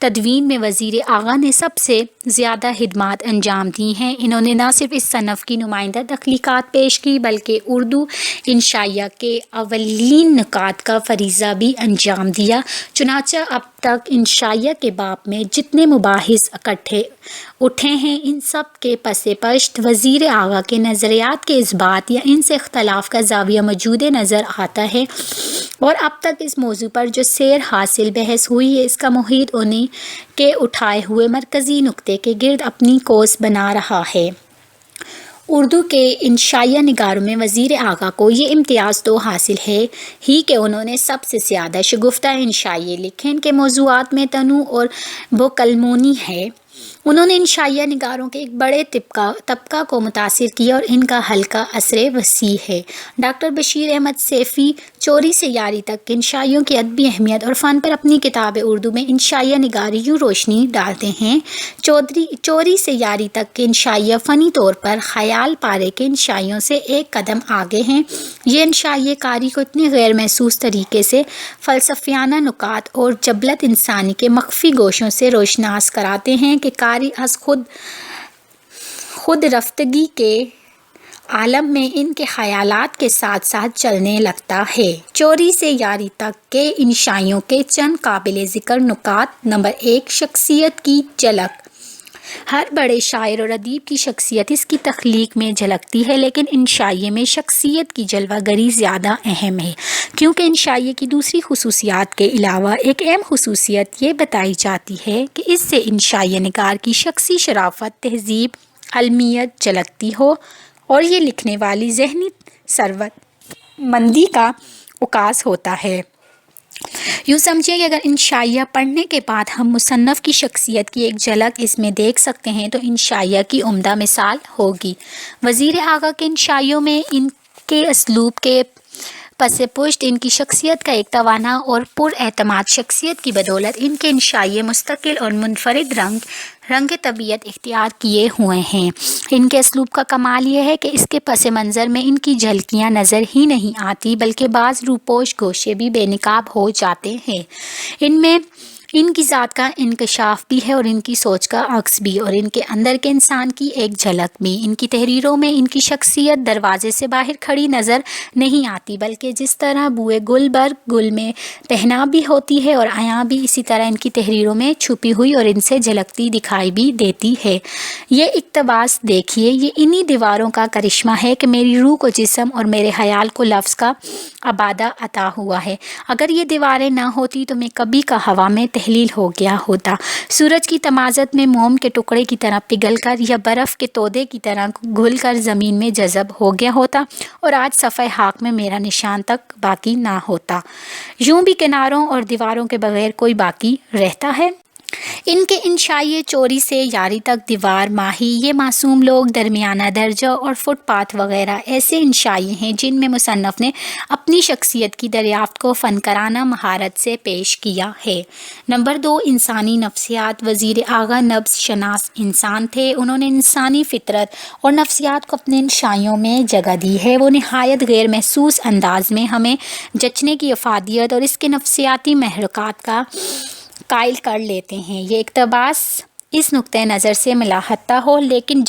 تدوین میں وزیر اعلیٰ نے سب سے زیادہ خدمات انجام دی ہیں۔ انہوں نے نہ صرف اس صنف کی نمائندہ تخلیقات پیش کی بلکہ اردو انشائیہ کے اولین نکات کا فریضہ بھی انجام دیا۔ چنانچہ اب تک انشائیہ کے باب میں جتنے مباحث اٹھے ہیں ان سب کے پس پشت وزیر اعلیٰ کے نظریات کے اثبات یا ان سے اختلاف کا زاویہ موجود نظر آتا ہے، اور اب تک اس موضوع پر جو سیر حاصل بحث ہوئی ہے اس کا محیط انہیں کے اٹھائے ہوئے مرکزی نکتے کے گرد اپنی کوس بنا رہا ہے۔ اردو کے انشائیہ نگاروں میں وزیر اعلیٰ کو یہ امتیاز تو حاصل ہے ہی کہ انہوں نے سب سے زیادہ شگفتہ انشائیے لکھے۔ ان کے موضوعات میں تنوع اور بوکلمونی ہے۔ انہوں نے انشائیہ نگاروں کے ایک بڑے طبقہ کو متاثر کیا اور ان کا حلقہ اثر وسیع ہے۔ ڈاکٹر بشیر احمد سیفی چوری سے یاری تک انشائیوں کی ادبی اہمیت اور فن پر اپنی کتاب اردو میں انشائیہ نگاری یوں روشنی ڈالتے ہیں: چوری سے یاری تک کے انشائیہ فنی طور پر خیال پارے کے انشائیوں سے ایک قدم آگے ہیں۔ یہ انشائیہ کاری کو اتنے غیر محسوس طریقے سے فلسفیانہ نکات اور جبلت انسانی کے مخفی گوشوں سے روشناس کراتے ہیں کہ قاری از خود رفتگی کے عالم میں ان کے خیالات کے ساتھ ساتھ چلنے لگتا ہے۔ چوری سے یاری تک کے انشائیوں کے چند قابل ذکر نکات: نمبر 1 شخصیت کی جھلک: ہر بڑے شاعر اور ادیب کی شخصیت اس کی تخلیق میں جھلکتی ہے، لیکن انشائیے میں شخصیت کی جلوہ گری زیادہ اہم ہے، کیونکہ انشائیے کی دوسری خصوصیات کے علاوہ ایک اہم خصوصیت یہ بتائی جاتی ہے کہ اس سے انشائیہ نگار کی شخصی شرافت، تہذیب، علمیت جھلکتی ہو اور یہ لکھنے والی ذہنی ثروت مندی کا عکاس ہوتا ہے۔ یوں سمجھیں کہ اگر انشائیہ پڑھنے کے بعد ہم مصنف کی شخصیت کی ایک جھلک اس میں دیکھ سکتے ہیں تو انشائیہ کی عمدہ مثال ہوگی۔ وزیر اعظم کے انشائیوں میں ان کے اسلوب کے پس پشت ان کی شخصیت کا ایک توانا اور پر اعتماد شخصیت کی بدولت ان کے انشائیے مستقل اور منفرد رنگ طبیعت اختیار کیے ہوئے ہیں۔ ان کے اسلوب کا کمال یہ ہے کہ اس کے پس منظر میں ان کی جھلکیاں نظر ہی نہیں آتی، بلکہ بعض روپوش گوشے بھی بے نقاب ہو جاتے ہیں۔ ان میں ان کی ذات کا انکشاف بھی ہے اور ان کی سوچ کا عکس بھی، اور ان کے اندر کے انسان کی ایک جھلک بھی۔ ان کی تحریروں میں ان کی شخصیت دروازے سے باہر کھڑی نظر نہیں آتی، بلکہ جس طرح بوئے گل برگ گل میں پہنا بھی ہوتی ہے اور عیاں بھی، اسی طرح ان کی تحریروں میں چھپی ہوئی اور ان سے جھلکتی دکھائی بھی دیتی ہے۔ یہ اقتباس دیکھیے، یہ انہی دیواروں کا کرشمہ ہے کہ میری روح کو جسم اور میرے خیال کو لفظ کا ابادہ عطا ہوا ہے۔ اگر یہ دیواریں نہ ہوتی تو میں کبھی کا ہوا میں تحلیل ہو گیا ہوتا، سورج کی تمازت میں موم کے ٹکڑے کی طرح پگھل کر یا برف کے تودے کی طرح گھل کر زمین میں جذب ہو گیا ہوتا، اور آج صفحہ خاک میں میرا نشان تک باقی نہ ہوتا۔ یوں بھی کناروں اور دیواروں کے بغیر کوئی باقی رہتا ہے؟ ان کے انشائیے چوری سے یاری تک، دیوار، ماہی، یہ معصوم لوگ، درمیانہ درجہ اور فٹ پاتھ وغیرہ ایسے انشائیے ہیں جن میں مصنف نے اپنی شخصیت کی دریافت کو فنکارانہ مہارت سے پیش کیا ہے۔ نمبر 2، انسانی نفسیات۔ وزیر اعظم نبض شناس انسان تھے۔ انہوں نے انسانی فطرت اور نفسیات کو اپنے انشائیوں میں جگہ دی ہے۔ وہ نہایت غیر محسوس انداز میں ہمیں جچنے کی افادیت اور اس کے نفسیاتی محرکات کا قائل کر لیتے ہیں۔ یہ اقتباس اس نقطۂ نظر سے ملاحظہ ہو، لیکن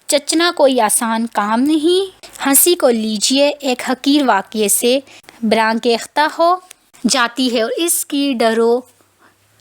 جچنا کوئی آسان کام نہیں۔ ہنسی کو لیجیے ایک حقیر واقعے سے برانگیختہ ہو جاتی ہے اور اس کی ڈرو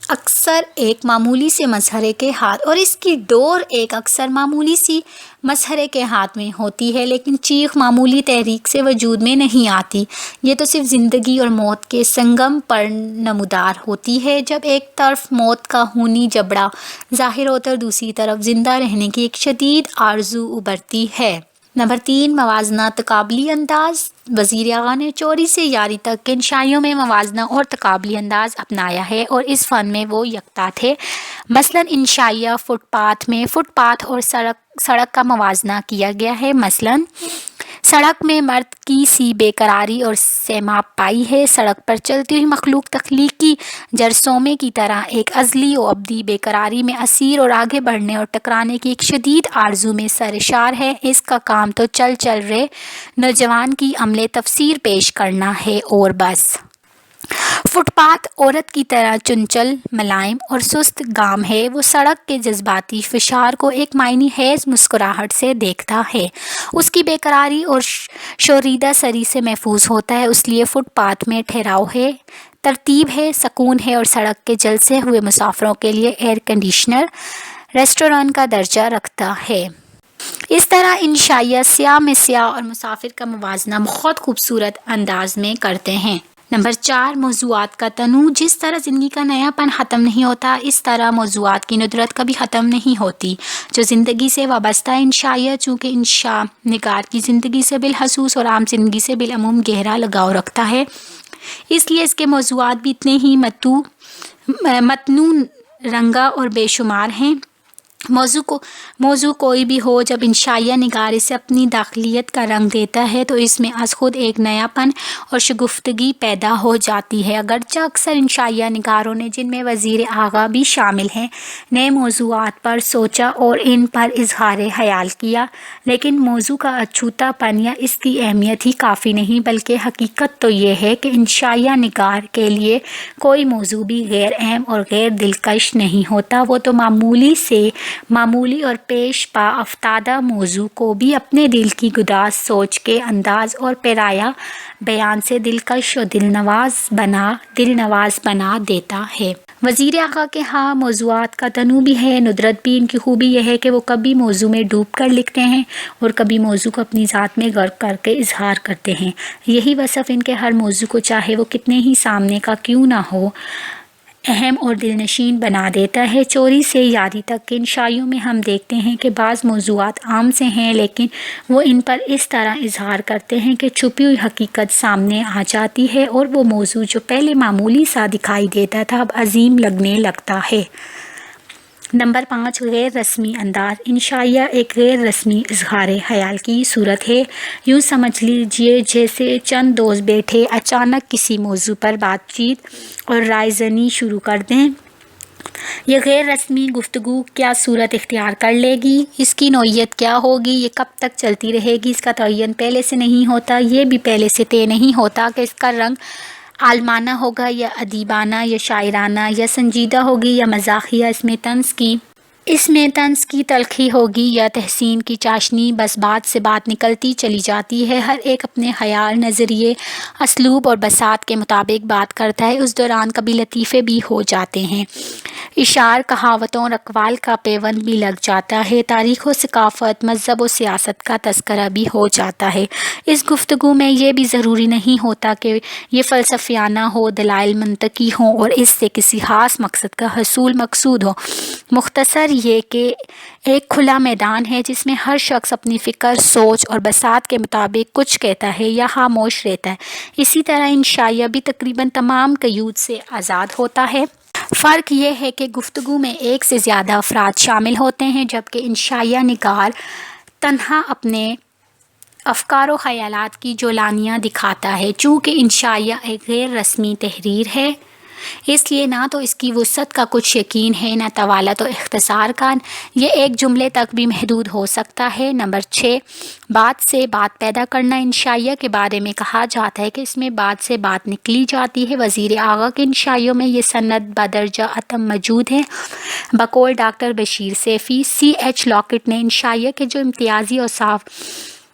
اکثر ایک معمولی سے مسخرے کے ہاتھ اور اس کی ڈور ایک اکثر معمولی سی مسخرے کے ہاتھ میں ہوتی ہے، لیکن چیخ معمولی تحریک سے وجود میں نہیں آتی۔ یہ تو صرف زندگی اور موت کے سنگم پر نمودار ہوتی ہے، جب ایک طرف موت کا خونی جبڑا ظاہر ہوتا ہے اور دوسری طرف زندہ رہنے کی ایک شدید آرزو ابھرتی ہے۔ نمبر 3، موازنہ تقابلی انداز۔ وزیر اعظم نے چوری سے یاری تک کے انشائیوں میں موازنہ اور تقابلی انداز اپنایا ہے اور اس فن میں وہ یکتا تھے۔ مثلاً انشائیہ فٹ پاتھ میں فٹ پاتھ اور سڑک کا موازنہ کیا گیا ہے۔ مثلاً سڑک میں مرد کی سی بے قراری اور سیماب پائی ہے۔ سڑک پر چلتی ہوئی مخلوق تخلیقی جرثومے کی طرح ایک ازلی و ابدی بے قراری میں اسیر اور آگے بڑھنے اور ٹکرانے کی ایک شدید آرزو میں سرشار ہے۔ اس کا کام تو چل رہے نوجوان کی عملے تفسیر پیش کرنا ہے اور بس۔ فٹ پاتھ عورت کی طرح چنچل، ملائم اور سست گام ہے۔ وہ سڑک کے جذباتی فشار کو ایک معنی خیز مسکراہٹ سے دیکھتا ہے، اس کی بے قراری اور شوریدہ سری سے محفوظ ہوتا ہے۔ اس لیے فٹ پاتھ میں ٹھہراؤ ہے، ترتیب ہے، سکون ہے اور سڑک کے جلسے ہوئے مسافروں کے لیے ایئر کنڈیشنر ریسٹورانٹ کا درجہ رکھتا ہے۔ اس طرح انشائیہ سیاہ میں سیاہ اور مسافر کا موازنہ بہت خوبصورت انداز میں کرتے ہیں۔ نمبر 4، موضوعات کا تنوع۔ جس طرح زندگی کا نیا پن ختم نہیں ہوتا، اس طرح موضوعات کی ندرت کبھی ختم نہیں ہوتی۔ جو زندگی سے وابستہ انشائیہ، چونکہ انشاء نگار کی زندگی سے بالخصوص اور عام زندگی سے بالعموم گہرا لگاؤ رکھتا ہے، اس لیے اس کے موضوعات بھی اتنے ہی متنوع، رنگا اور بے شمار ہیں۔ موضوع کوئی بھی ہو، جب انشائیہ نگار اسے اپنی داخلیت کا رنگ دیتا ہے تو اس میں از خود ایک نیا پن اور شگفتگی پیدا ہو جاتی ہے۔ اگرچہ اکثر انشائیہ نگاروں نے، جن میں وزیر اعظم بھی شامل ہیں، نئے موضوعات پر سوچا اور ان پر اظہار خیال کیا، لیکن موضوع کا اچھوتا پن یا اس کی اہمیت ہی کافی نہیں، بلکہ حقیقت تو یہ ہے کہ انشائیہ نگار کے لیے کوئی موضوع بھی غیر اہم اور غیر دلکش نہیں ہوتا۔ وہ تو معمولی اور پیش پا افتادہ موضوع کو بھی اپنے دل کی گداز سوچ کے انداز اور پیرایہ بیان سے دلکش اور دلنواز بنا دیتا ہے۔ وزیر اعلیٰ کے ہاں موضوعات کا تنوع بھی ہے، ندرت بھی۔ ان کی خوبی یہ ہے کہ وہ کبھی موضوع میں ڈوب کر لکھتے ہیں اور کبھی موضوع کو اپنی ذات میں غرق کر کے اظہار کرتے ہیں۔ یہی وصف ان کے ہر موضوع کو چاہے وہ کتنے ہی سامنے کا کیوں نہ ہو اہم اور دلنشین بنا دیتا ہے۔ چوری سے یاری تک کے ان شائعوں میں ہم دیکھتے ہیں کہ بعض موضوعات عام سے ہیں لیکن وہ ان پر اس طرح اظہار کرتے ہیں کہ چھپی ہوئی حقیقت سامنے آ جاتی ہے اور وہ موضوع جو پہلے معمولی سا دکھائی دیتا تھا اب عظیم لگنے لگتا ہے۔ نمبر 5، غیر رسمی انداز۔ ان شائعہ ایک غیر رسمی اظہار خیال کی صورت ہے۔ یوں سمجھ لیجیے جیسے چند دوست بیٹھے اچانک کسی موضوع پر بات چیت اور رائے زنی شروع کر دیں۔ یہ غیر رسمی گفتگو کیا صورت اختیار کر لے گی، اس کی نوعیت کیا ہوگی، یہ کب تک چلتی رہے گی، اس کا تعین پہلے سے نہیں ہوتا، یہ بھی پہلے سے طے نہیں ہوتا کہ اس کا رنگ عالمانہ ہوگا یا ادیبانہ یا شاعرانہ، یا سنجیدہ ہوگی یا مزاحیہ، اس میں طنز کی تلخی ہوگی یا تحسین کی چاشنی۔ بس بات سے بات نکلتی چلی جاتی ہے، ہر ایک اپنے خیال، نظریے، اسلوب اور بساط کے مطابق بات کرتا ہے۔ اس دوران کبھی لطیفے بھی ہو جاتے ہیں، اشعار، کہاوتوں اور اقوال کا پیوند بھی لگ جاتا ہے، تاریخ و ثقافت، مذہب و سیاست کا تذکرہ بھی ہو جاتا ہے۔ اس گفتگو میں یہ بھی ضروری نہیں ہوتا کہ یہ فلسفیانہ ہو، دلائل منطقی ہوں اور اس سے کسی خاص مقصد کا حصول مقصود ہو۔ مختصر یہ کہ ایک کھلا میدان ہے جس میں ہر شخص اپنی فکر، سوچ اور بساط کے مطابق کچھ کہتا ہے یا خاموش رہتا ہے۔ اسی طرح ان شائعہ بھی تقریباً تمام قیود سے آزاد ہوتا ہے۔ فرق یہ ہے کہ گفتگو میں ایک سے زیادہ افراد شامل ہوتے ہیں جبکہ ان شائعہ نگار تنہا اپنے افکار و خیالات کی جولانیاں دکھاتا ہے۔ چونکہ ان شائعہ ایک غیر رسمی تحریر ہے اس لیے نہ تو اس کی وسعت کا کچھ یقین ہے نہ طوالت و اختصار کا، یہ ایک جملے تک بھی محدود ہو سکتا ہے۔ نمبر 6، بات سے بات پیدا کرنا۔ ان شائعہ کے بارے میں کہا جاتا ہے کہ اس میں بات سے بات نکلی جاتی ہے۔ وزیر اعلیٰ کے ان شائعوں میں یہ صنعت بدرجہ عدم موجود ہے۔ بقول doctor Bashir Saifi, C.H. Locket نے ان شائعہ کے جو امتیازی اوصاف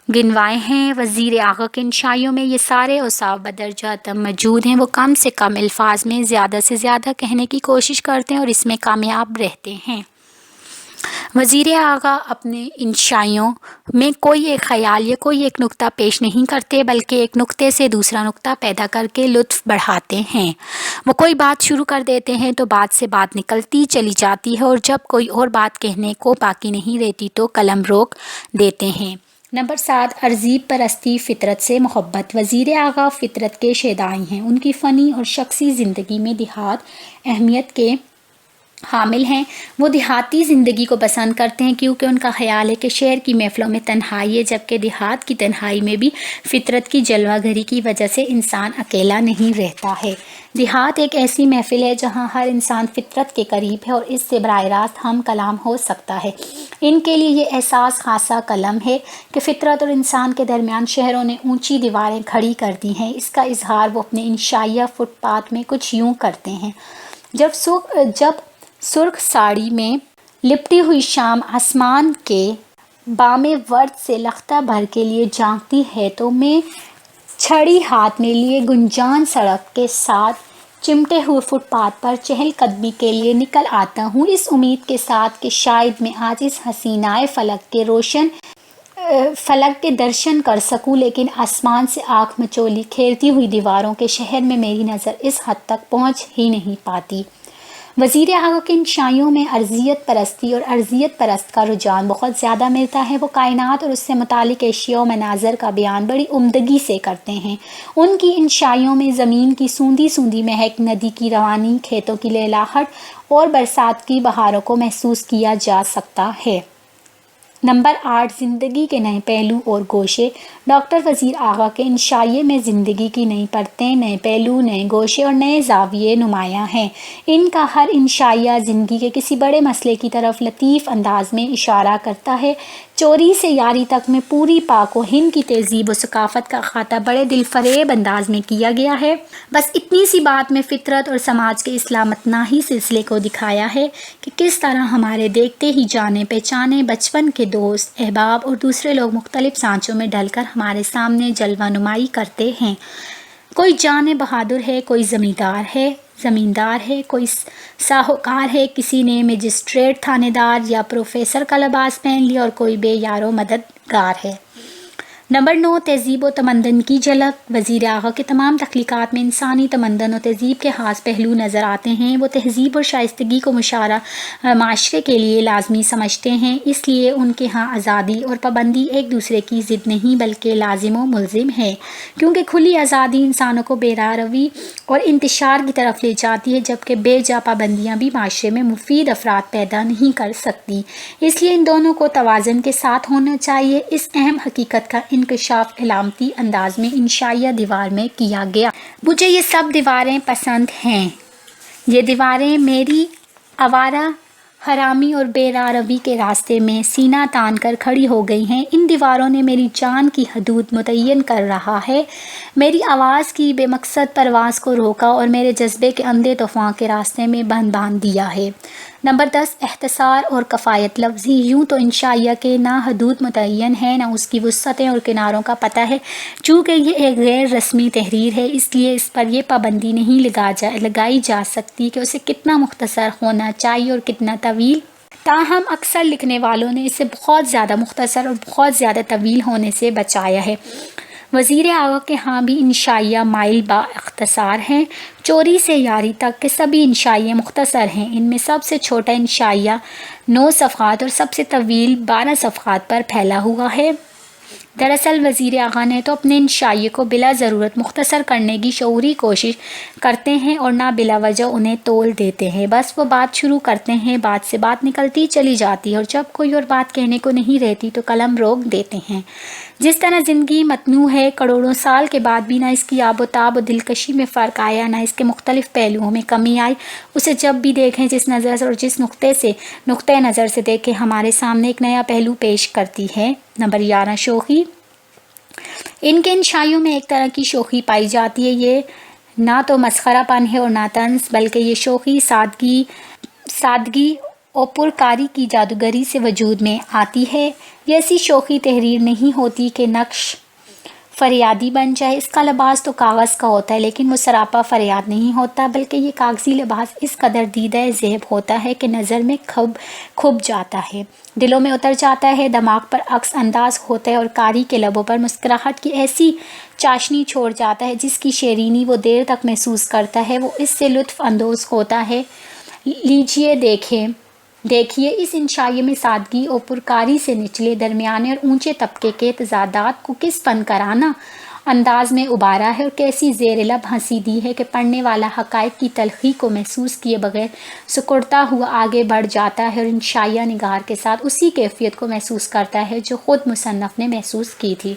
گنوائے ہیں، وزیر اعلیٰ کے ان شائعوں میں یہ سارے اوصاف بدرجہ عدم موجود ہیں۔ وہ کم سے کم الفاظ میں زیادہ سے زیادہ کہنے کی کوشش کرتے ہیں اور اس میں کامیاب رہتے ہیں۔ وزیر اعلیٰ اپنے ان شائعوں میں کوئی ایک خیال یا کوئی ایک نکتہ پیش نہیں کرتے بلکہ ایک نکتے سے دوسرا نکتہ پیدا کر کے لطف بڑھاتے ہیں۔ وہ کوئی بات شروع کر دیتے ہیں تو بات سے بات نکلتی چلی جاتی ہے اور جب کوئی اور بات کہنے کو باقی نہیں رہتی تو قلم روک دیتے ہیں۔ نمبر 7، عرضیب پرستی، فطرت سے محبت۔ وزیر اعلیٰ فطرت کے شیدائی ہیں، ان کی فنی اور شخصی زندگی میں دیہات اہمیت کے حامل ہیں۔ وہ دیہاتی زندگی کو پسند کرتے ہیں کیونکہ ان کا خیال ہے کہ شہر کی محفلوں میں تنہائی ہے جبکہ دیہات کی تنہائی میں بھی فطرت کی جلوہ گری کی وجہ سے انسان اکیلا نہیں رہتا ہے۔ دیہات ایک ایسی محفل ہے جہاں ہر انسان فطرت کے قریب ہے اور اس سے براہ راست ہم کلام ہو سکتا ہے۔ ان کے لیے یہ احساس خاصا قلم ہے کہ فطرت اور انسان کے درمیان شہروں نے اونچی دیواریں کھڑی کر دی ہیں۔ اس کا اظہار وہ اپنے ان شائعہ فٹ پاتھ میں کچھ یوں کرتے ہیں: جب سرخ ساڑی میں لپٹی ہوئی شام آسمان کے بام ورد سے لختہ بھر کے لیے جھانکتی ہے تو میں چھڑی ہاتھ میں لیے گنجان سڑک کے ساتھ چمٹے ہوئے فٹ پاتھ پر چہل قدمی کے لیے نکل آتا ہوں، اس امید کے ساتھ کہ شاید میں آج اس حسینائے فلک کے روشن فلک کے درشن کر سکوں، لیکن آسمان سے آنکھ مچولی کھیلتی ہوئی دیواروں کے شہر میں میری نظر اس حد تک پہنچ ہی نہیں پاتی۔ وزیر اعلیٰ کے ان شائعوں میں ارضیت پرستی اور ارضیت پرست کا رجحان بہت زیادہ ملتا ہے۔ وہ کائنات اور اس سے متعلق اشیاء و مناظر کا بیان بڑی عمدگی سے کرتے ہیں۔ ان کی ان شائعوں میں زمین کی سوندھی سوندھی مہک، ندی کی روانی، کھیتوں کی لہلاہٹ اور برسات کی بہاروں کو محسوس کیا جا سکتا ہے۔ نمبر 8، زندگی کے نئے پہلو اور گوشے۔ ڈاکٹر وزیر اعلیٰ کے ان شائعے میں زندگی کی نئی پرتیں، نئے پہلو، نئے گوشے اور نئے زاویے نمایاں ہیں۔ ان کا ہر ان شائعہ زندگی کے کسی بڑے مسئلے کی طرف لطیف انداز میں اشارہ کرتا ہے۔ چوری سے یاری تک میں پوری پاک و ہند کی تہذیب و ثقافت کا احاطہ بڑے دل فریب انداز میں کیا گیا ہے۔ بس اتنی سی بات میں فطرت اور سماج کے اس لامتناہی سلسلے کو دکھایا ہے کہ کس طرح ہمارے دیکھتے ہی جانے پہچانے بچپن کے دوست، احباب اور دوسرے لوگ مختلف سانچوں میں ڈھل کر ہمارے سامنے جلوہ نمائی کرتے ہیں۔ کوئی جان بہادر ہے، کوئی زمیندار ہے، زمیندار ہے، کوئی ساہوکار ہے، کسی نے مجسٹریٹ تھانے دار یا پروفیسر کا لباس پہن لیا، اور کوئی بے یار و مددگار ہے۔ نمبر 9، تہذیب و تمدن کی جھلک۔ وزیر اعلیٰ کے تمام تخلیقات میں انسانی تمدن اور تہذیب کے خاص پہلو نظر آتے ہیں۔ وہ تہذیب اور شائستگی کو معاشرے کے لیے لازمی سمجھتے ہیں، اس لیے ان کے ہاں آزادی اور پابندی ایک دوسرے کی ضد نہیں بلکہ لازم و ملزم ہے، کیونکہ کھلی آزادی انسانوں کو بے راہ اور انتشار کی طرف لے جاتی ہے، جبکہ بے جا پابندیاں بھی معاشرے میں مفید افراد پیدا نہیں کر سکتی۔ اس لیے ان دونوں کو توازن کے ساتھ ہونا چاہیے۔ اس اہم حقیقت کا انکشاف علامتی انداز میں انشائیہ دیوار میں کیا گیا۔ مجھے یہ سب دیواریں پسند ہیں۔ یہ دیواریں میری آوارہ حرامی اور بے راہ روی کے راستے میں سینہ تان کر کھڑی ہو گئی ہیں۔ ان دیواروں نے میری جان کی حدود متعین کر رہا ہے، میری آواز کی بے مقصد پرواز کو روکا اور میرے جذبے کے اندھے طوفان کے راستے میں باندھ دیا ہے۔ نمبر 10، اختصار اور کفایت لفظی۔ یوں تو انشائیہ کے نہ حدود متعین ہے، نہ اس کی وسعتیں اور کناروں کا پتہ ہے۔ چونکہ یہ ایک غیر رسمی تحریر ہے، اس لیے اس پر یہ پابندی نہیں لگائی جا سکتی کہ اسے کتنا مختصر ہونا چاہیے اور کتنا طویل۔ تاہم اکثر لکھنے والوں نے اسے بہت زیادہ مختصر اور بہت زیادہ طویل ہونے سے بچایا ہے۔ وزیر اعلیٰ کے ہاں بھی انشائیہ مائل با اختصار ہیں۔ چوری سے یاری تک کے سبھی انشائیے مختصر ہیں۔ ان میں سب سے چھوٹا انشائیہ 9 صفحات اور سب سے طویل 12 صفحات پر پھیلا ہوا ہے۔ دراصل وزیر اعلیٰ نے تو اپنے انشائیے کو بلا ضرورت مختصر کرنے کی شعوری کوشش کرتے ہیں اور نہ بلا وجہ انہیں تول دیتے ہیں۔ بس وہ بات شروع کرتے ہیں، بات سے بات نکلتی چلی جاتی ہے، اور جب کوئی اور بات کہنے کو نہیں رہتی تو قلم روک دیتے ہیں۔ جس طرح زندگی متنوع ہے، کروڑوں سال کے بعد بھی نہ اس کی آب و تاب و دلکشی میں فرق آیا، نہ اس کے مختلف پہلوؤں میں کمی آئی۔ اسے جب بھی دیکھیں، جس نظر سے اور جس نقطۂ نظر سے دیکھیں، ہمارے سامنے ایک نیا پہلو پیش کرتی ہے۔ نمبر 11، شوخی۔ ان کے انشائیوں میں ایک طرح کی شوخی پائی جاتی ہے۔ یہ نہ تو مسخرہ پن ہے اور نہ طنز، بلکہ یہ شوخی سادگی اور پرکاری کی جادوگری سے وجود میں آتی ہے۔ یہ ایسی شوخی تحریر نہیں ہوتی کہ نقش فریادی بن جائے۔ اس کا لباس تو کاغذ کا ہوتا ہے، لیکن وہ سراپا فریاد نہیں ہوتا، بلکہ یہ کاغذی لباس اس قدر دیدہ ذہب ہوتا ہے کہ نظر میں کھب جاتا ہے، دلوں میں اتر جاتا ہے، دماغ پر عکس انداز ہوتا ہے اور قاری کے لبوں پر مسکراہٹ کی ایسی چاشنی چھوڑ جاتا ہے جس کی شیرینی وہ دیر تک محسوس کرتا ہے، وہ اس سے لطف اندوز ہوتا ہے۔ لیجیے دیکھیے اس انشائیے میں سادگی اور پرکاری سے نچلے، درمیانے اور اونچے طبقے کے تضادات کو کس فنکارانہ انداز میں ابھارا ہے، اور کیسی زیر لب ہنسی دی ہے کہ پڑھنے والا حقائق کی تلخی کو محسوس کیے بغیر سکڑتا ہوا آگے بڑھ جاتا ہے اور انشائیہ نگار کے ساتھ اسی کیفیت کو محسوس کرتا ہے جو خود مصنف نے محسوس کی تھی۔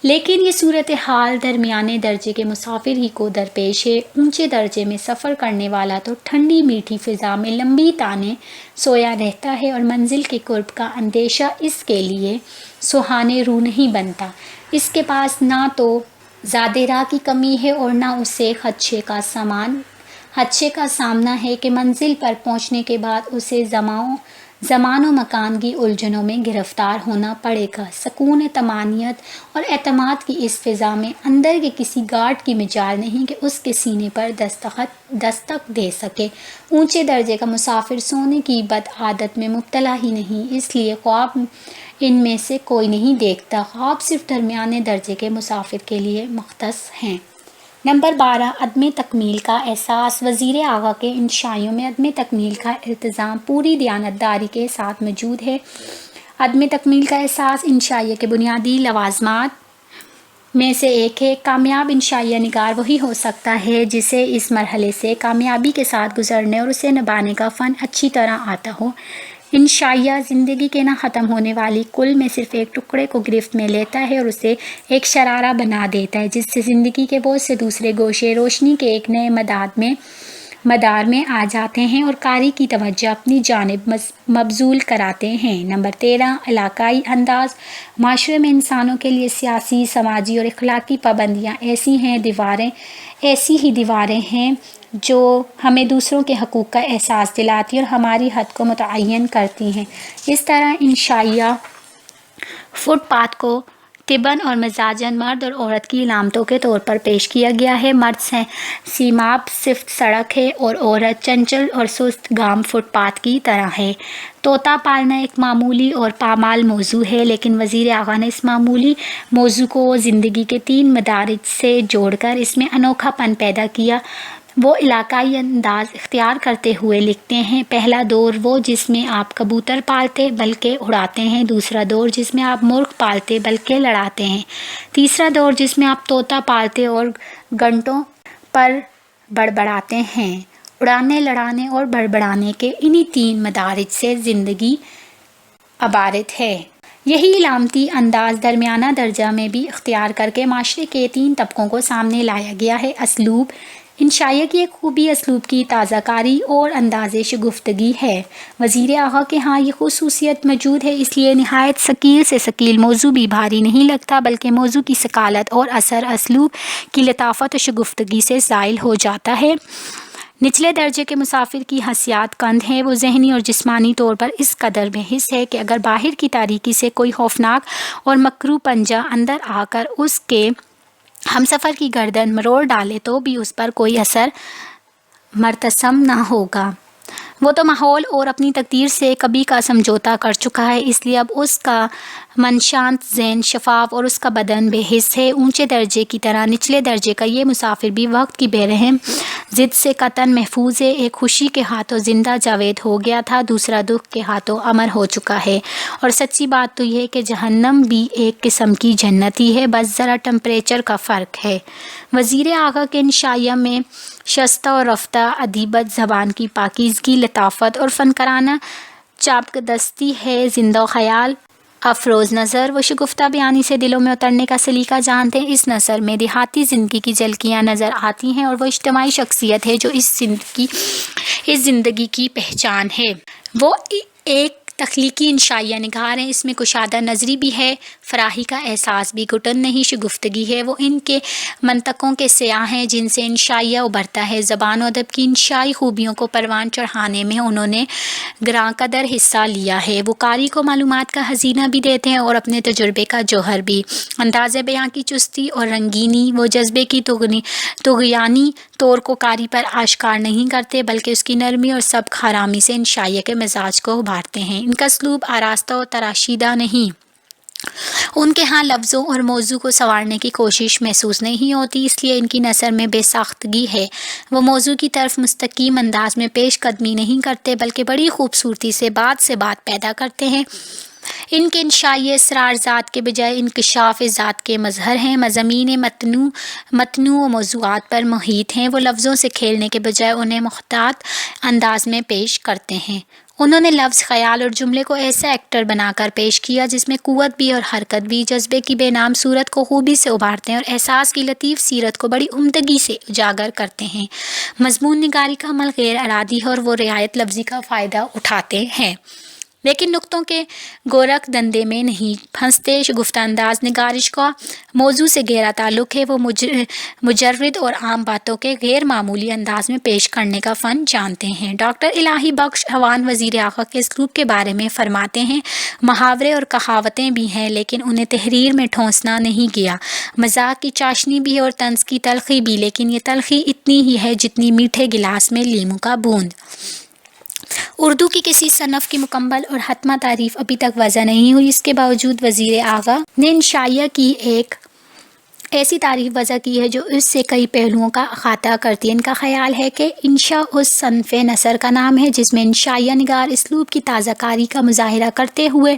لیکن یہ صورتحال درمیانے درجے کے مسافر ہی کو درپیش ہے۔ اونچے درجے میں سفر کرنے والا تو ٹھنڈی میٹھی فضا میں لمبی تانیں سویا رہتا ہے، اور منزل کے قرب کا اندیشہ اس کے لیے سہانے رو نہیں بنتا۔ اس کے پاس نہ تو زیادہ راہ کی کمی ہے اور نہ اسے خدشے کا سامنا ہے کہ منزل پر پہنچنے کے بعد اسے زمان و مکان کی الجھنوں میں گرفتار ہونا پڑے گا۔ سکون طمانینت اور اعتماد کی اس فضا میں اندر کے کسی گارڈ کی مجال نہیں کہ اس کے سینے پر دستک دے سکے۔ اونچے درجے کا مسافر سونے کی بد عادت میں مبتلا ہی نہیں، اس لیے خواب ان میں سے کوئی نہیں دیکھتا۔ خواب صرف درمیانے درجے کے مسافر کے لیے مختص ہیں۔ نمبر 12، عدم تکمیل کا احساس۔ وزیر اعلیٰ کے انشائیوں میں عدم تکمیل کا التزام پوری دیانتداری کے ساتھ موجود ہے۔ عدم تکمیل کا احساس انشائیہ کے بنیادی لوازمات میں سے ایک ہے۔ کامیاب انشائیہ نگار وہی ہو سکتا ہے جسے اس مرحلے سے کامیابی کے ساتھ گزرنے اور اسے نبھانے کا فن اچھی طرح آتا ہو۔ انشائیہ زندگی کے نہ ختم ہونے والی کل میں صرف ایک ٹکڑے کو گرفت میں لیتا ہے اور اسے ایک شرارہ بنا دیتا ہے، جس سے زندگی کے بہت سے دوسرے گوشے روشنی کے ایک نئے مدار میں آ جاتے ہیں اور قاری کی توجہ اپنی جانب مبذول کراتے ہیں۔ نمبر 13، علاقائی انداز۔ معاشرے میں انسانوں کے لیے سیاسی، سماجی اور اخلاقی پابندیاں ایسی ہی دیواریں ہیں جو ہمیں دوسروں کے حقوق کا احساس دلاتی اور ہماری حد کو متعین کرتی ہیں۔ اس طرح انشائیہ فٹ پاتھ کو طباً اور مزاجاً مرد اور عورت کی علامتوں کے طور پر پیش کیا گیا ہے۔ مرد سیماب صفت سڑک ہے اور عورت چنچل اور سست گام فٹ پاتھ کی طرح ہے۔ طوطا پالنا ایک معمولی اور پامال موضوع ہے، لیکن وزیر اعلیٰ نے اس معمولی موضوع کو زندگی کے 3 مدارج سے جوڑ کر اس میں انوکھا پن پیدا کیا۔ وہ علاقائی انداز اختیار کرتے ہوئے لکھتے ہیں: پہلا دور وہ جس میں آپ کبوتر پالتے بلکہ اڑاتے ہیں، دوسرا دور جس میں آپ مرغ پالتے بلکہ لڑاتے ہیں، تیسرا دور جس میں آپ طوطا پالتے اور گھنٹوں پر بڑبڑاتے ہیں۔ اڑانے، لڑانے اور بڑبڑانے کے انہی 3 مدارج سے زندگی عبارت ہے۔ یہی علامتی انداز درمیانہ درجہ میں بھی اختیار کر کے معاشرے کے 3 طبقوں کو سامنے لایا گیا ہے۔ اسلوب انشائیہ کی ایک خوبی اسلوب کی تازہ کاری اور انداز شگفتگی ہے۔ وزیر اعلیٰ کے ہاں یہ خصوصیت موجود ہے، اس لیے نہایت ثقیل سے ثقیل موضوع بھی بھاری نہیں لگتا، بلکہ موضوع کی ثقالت اور اثر اسلوب کی لطافت و شگفتگی سے زائل ہو جاتا ہے۔ نچلے درجے کے مسافر کی حسیات کند ہے، وہ ذہنی اور جسمانی طور پر اس قدر بے حس ہے کہ اگر باہر کی تاریکی سے کوئی خوفناک اور مکروہ پنجہ اندر آ کر اس کے ہمسفر کی گردن مروڑ ڈالے تو بھی اس پر کوئی اثر مرتسم نہ ہوگا۔ وہ تو ماحول اور اپنی تقدیر سے کبھی کا سمجھوتا کر چکا ہے، اس لیے اب اس کا من شانت، ذہن شفاف اور اس کا بدن بے حس ہے۔ اونچے درجے کی طرح نچلے درجے کا یہ مسافر بھی وقت کی بے رحم ضد سے قطعاً محفوظ ہے۔ ایک خوشی کے ہاتھوں زندہ جاوید ہو گیا تھا، دوسرا دکھ کے ہاتھوں امر ہو چکا ہے۔ اور سچی بات تو یہ ہے کہ جہنم بھی ایک قسم کی جنت ہی ہے، بس ذرا ٹمپریچر کا فرق ہے۔ وزیر اعلیٰ کے انشائیہ میں شستہ و رفتہ ادیبت، زبان کی پاکیزگی، لطافت اور فنکارانہ چاپقدستی ہے۔ زندہ و خیال افروز نثر و شگفتہ بیانی سے دلوں میں اترنے کا سلیقہ جانتے ہیں۔ اس نثر میں دیہاتی زندگی کی جھلکیاں نظر آتی ہیں اور وہ اجتماعی شخصیت ہے جو اس زندگی کی پہچان ہے۔ وہ ایک تخلیقی انشائیہ نگار ہیں، اس میں کشادہ نظری بھی ہے، فراخی کا احساس بھی، گھٹن نہیں شگفتگی ہے۔ وہ ان کے منطقوں کے سیاح ہیں جن سے انشائیہ ابھرتا ہے۔ زبان و ادب کی انشائی خوبیوں کو پروان چڑھانے میں انہوں نے گراں قدر حصہ لیا ہے۔ وہ قاری کو معلومات کا خزینہ بھی دیتے ہیں اور اپنے تجربے کا جوہر بھی۔ انداز بیاں کی چستی اور رنگینی، وہ جذبے کی طغیانی طور کو قاری پر آشکار نہیں کرتے، بلکہ اس کی نرمی اور سبک آرامی سے انشائیہ کے مزاج کو ابھارتے ہیں۔ ان کا اسلوب آراستہ و تراشیدہ نہیں، ان کے ہاں لفظوں اور موضوع کو سنوارنے کی کوشش محسوس نہیں ہوتی، اس لیے ان کی نثر میں بے ساختگی ہے۔ وہ موضوع کی طرف مستقیم انداز میں پیش قدمی نہیں کرتے، بلکہ بڑی خوبصورتی سے بات پیدا کرتے ہیں۔ ان کے انشائیہ اسرار ذات کے بجائے انکشاف ذات کے مظہر ہیں، مضامین متنوع موضوعات پر محیط ہیں۔ وہ لفظوں سے کھیلنے کے بجائے انہیں محتاط انداز میں پیش کرتے ہیں۔ انہوں نے لفظ، خیال اور جملے کو ایسا ایکٹر بنا کر پیش کیا جس میں قوت بھی اور حرکت بھی، جذبے کی بے نام صورت کو خوبی سے ابھارتے ہیں اور احساس کی لطیف سیرت کو بڑی عمدگی سے اجاگر کرتے ہیں۔ مضمون نگاری کا عمل غیر ارادی ہے اور وہ رعایت لفظی کا فائدہ اٹھاتے ہیں، لیکن نقطوں کے گورکھ دندے میں نہیں پھنستے۔ شگفتہ انداز نگارش کا موضوع سے گہرا تعلق ہے۔ وہ مجرد اور عام باتوں کے غیر معمولی انداز میں پیش کرنے کا فن جانتے ہیں۔ ڈاکٹر الہی بخش اعوان وزیر اعلیٰ کے اسلوب کے بارے میں فرماتے ہیں: محاورے اور کہاوتیں بھی ہیں، لیکن انہیں تحریر میں ٹھونسنا نہیں گیا۔ مذاق کی چاشنی بھی ہے اور طنز کی تلخی بھی، لیکن یہ تلخی اتنی ہی ہے جتنی میٹھے گلاس میں لیموں کا بوند۔ اردو کی کسی صنف کی مکمل اور حتمی تعریف ابھی تک وضع نہیں ہوئی، اس کے باوجود وزیر اعلیٰ نے انشائیہ کی ایک ایسی تعریف وضع کی ہے جو اس سے کئی پہلوؤں کا احاطہ کرتی ہے۔ ان کا خیال ہے کہ انشا اس صنف نثر کا نام ہے جس میں انشائیہ نگار اسلوب کی تازہ کاری کا مظاہرہ کرتے ہوئے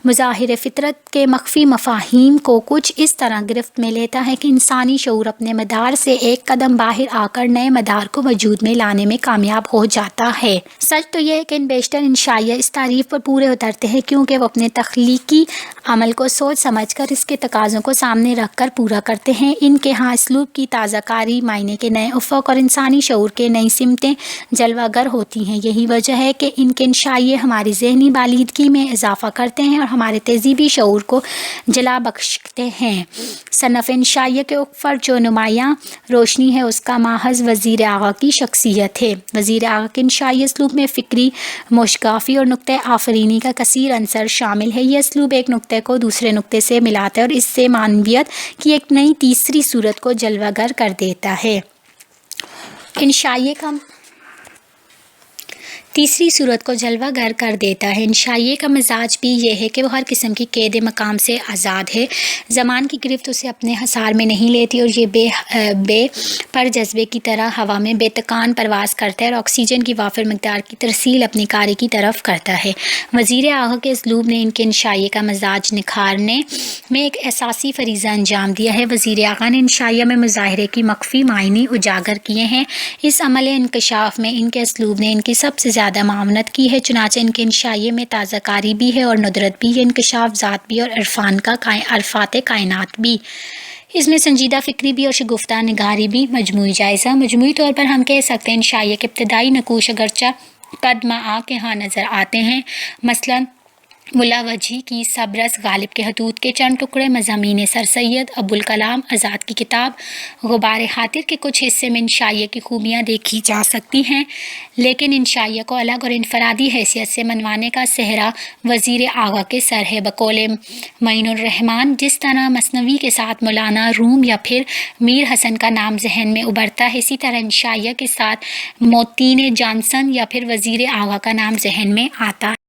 مظاہر فطرت کے مخفی مفاہیم کو کچھ اس طرح گرفت میں لیتا ہے کہ انسانی شعور اپنے مدار سے ایک قدم باہر آ کر نئے مدار کو وجود میں لانے میں کامیاب ہو جاتا ہے۔ سچ تو یہ ہے کہ ان بیشتر انشائیہ اس تعریف پر پورے اترتے ہیں کیونکہ وہ اپنے تخلیقی عمل کو سوچ سمجھ کر اس کے تقاضوں کو سامنے رکھ کر پورا کرتے کرتے ہیں۔ ان کے ہاں اسلوب کی تازہ کاری، معنی کے نئے افق اور انسانی شعور کے نئی سمتیں جلوہ گر ہوتی ہیں۔ یہی وجہ ہے کہ ان کے انشائیے ہماری ذہنی بالیدگی میں اضافہ کرتے ہیں اور ہمارے تہذیبی شعور کو جلا بخشتے ہیں۔ صنف انشائیہ کے افق پر جو نمایاں روشنی ہے اس کا محض وزیر اعلیٰ کی شخصیت ہے۔ وزیر اعلیٰ کے انشائی اسلوب میں فکری موشگافی اور نکتہ آفرینی کا کثیر عنصر شامل ہے۔ یہ اسلوب ایک نکتے کو دوسرے نکتے سے ملاتا ہے اور اس سے معنویت کی ایک نئی تیسری صورت کو جلوہ گر کر دیتا ہے۔ انشائیے کا تیسری صورت کو جلوہ گر کر دیتا ہے۔ انشائیے کا مزاج بھی یہ ہے کہ وہ ہر قسم کی قید مقام سے آزاد ہے۔ زمان کی گرفت اسے اپنے حصار میں نہیں لیتی اور یہ بے پر جذبے کی طرح ہوا میں بے تکان پرواز کرتا ہے اور آکسیجن کی وافر مقدار کی ترسیل اپنی کاری کی طرف کرتا ہے۔ وزیر اعلیٰ کے اسلوب نے ان کے انشائیے کا مزاج نکھارنے میں ایک اساسی فریضہ انجام دیا ہے۔ وزیر اعلیٰ نے انشائیہ میں مظاہرے کی مخفی معنی اجاگر کیے ہیں۔ اس عمل انکشاف میں ان کے اسلوب نے ان کی سب سے زیادہ معاونت کی ہے، چنانچہ ان کے انشائیے میں تازہ کاری بھی ہے اور ندرت بھی ہے، انکشاف ذات بھی اور عرفات کائنات بھی۔ اس میں سنجیدہ فکری بھی اور شگفتہ نگاری بھی۔ مجموعی جائزہ: مجموعی طور پر ہم کہہ سکتے ہیں انشائیہ کے ابتدائی نقوش اگرچہ قد مآ کے ہاں نظر آتے ہیں، مثلاً ملا وجہی کی سبرس، غالب کے حدود کے چند ٹکڑے، مضامین سر سید ابوالکلام آزاد کی کتاب غبار خاطر کے کچھ حصے میں انشائیہ کی خوبیاں دیکھی جا سکتی ہیں، لیکن انشائیہ کو الگ اور انفرادی حیثیت سے منوانے کا سہرا وزیر اعلیٰ کے سر ہے۔ بقول معین الرحمن، جس طرح مثنوی کے ساتھ مولانا روم یا پھر میر حسن کا نام ذہن میں ابھرتا ہے، اسی طرح انشائیہ کے ساتھ موتین جانسن یا پھر وزیر اعلیٰ کا نام ذہن میں آتا ہے۔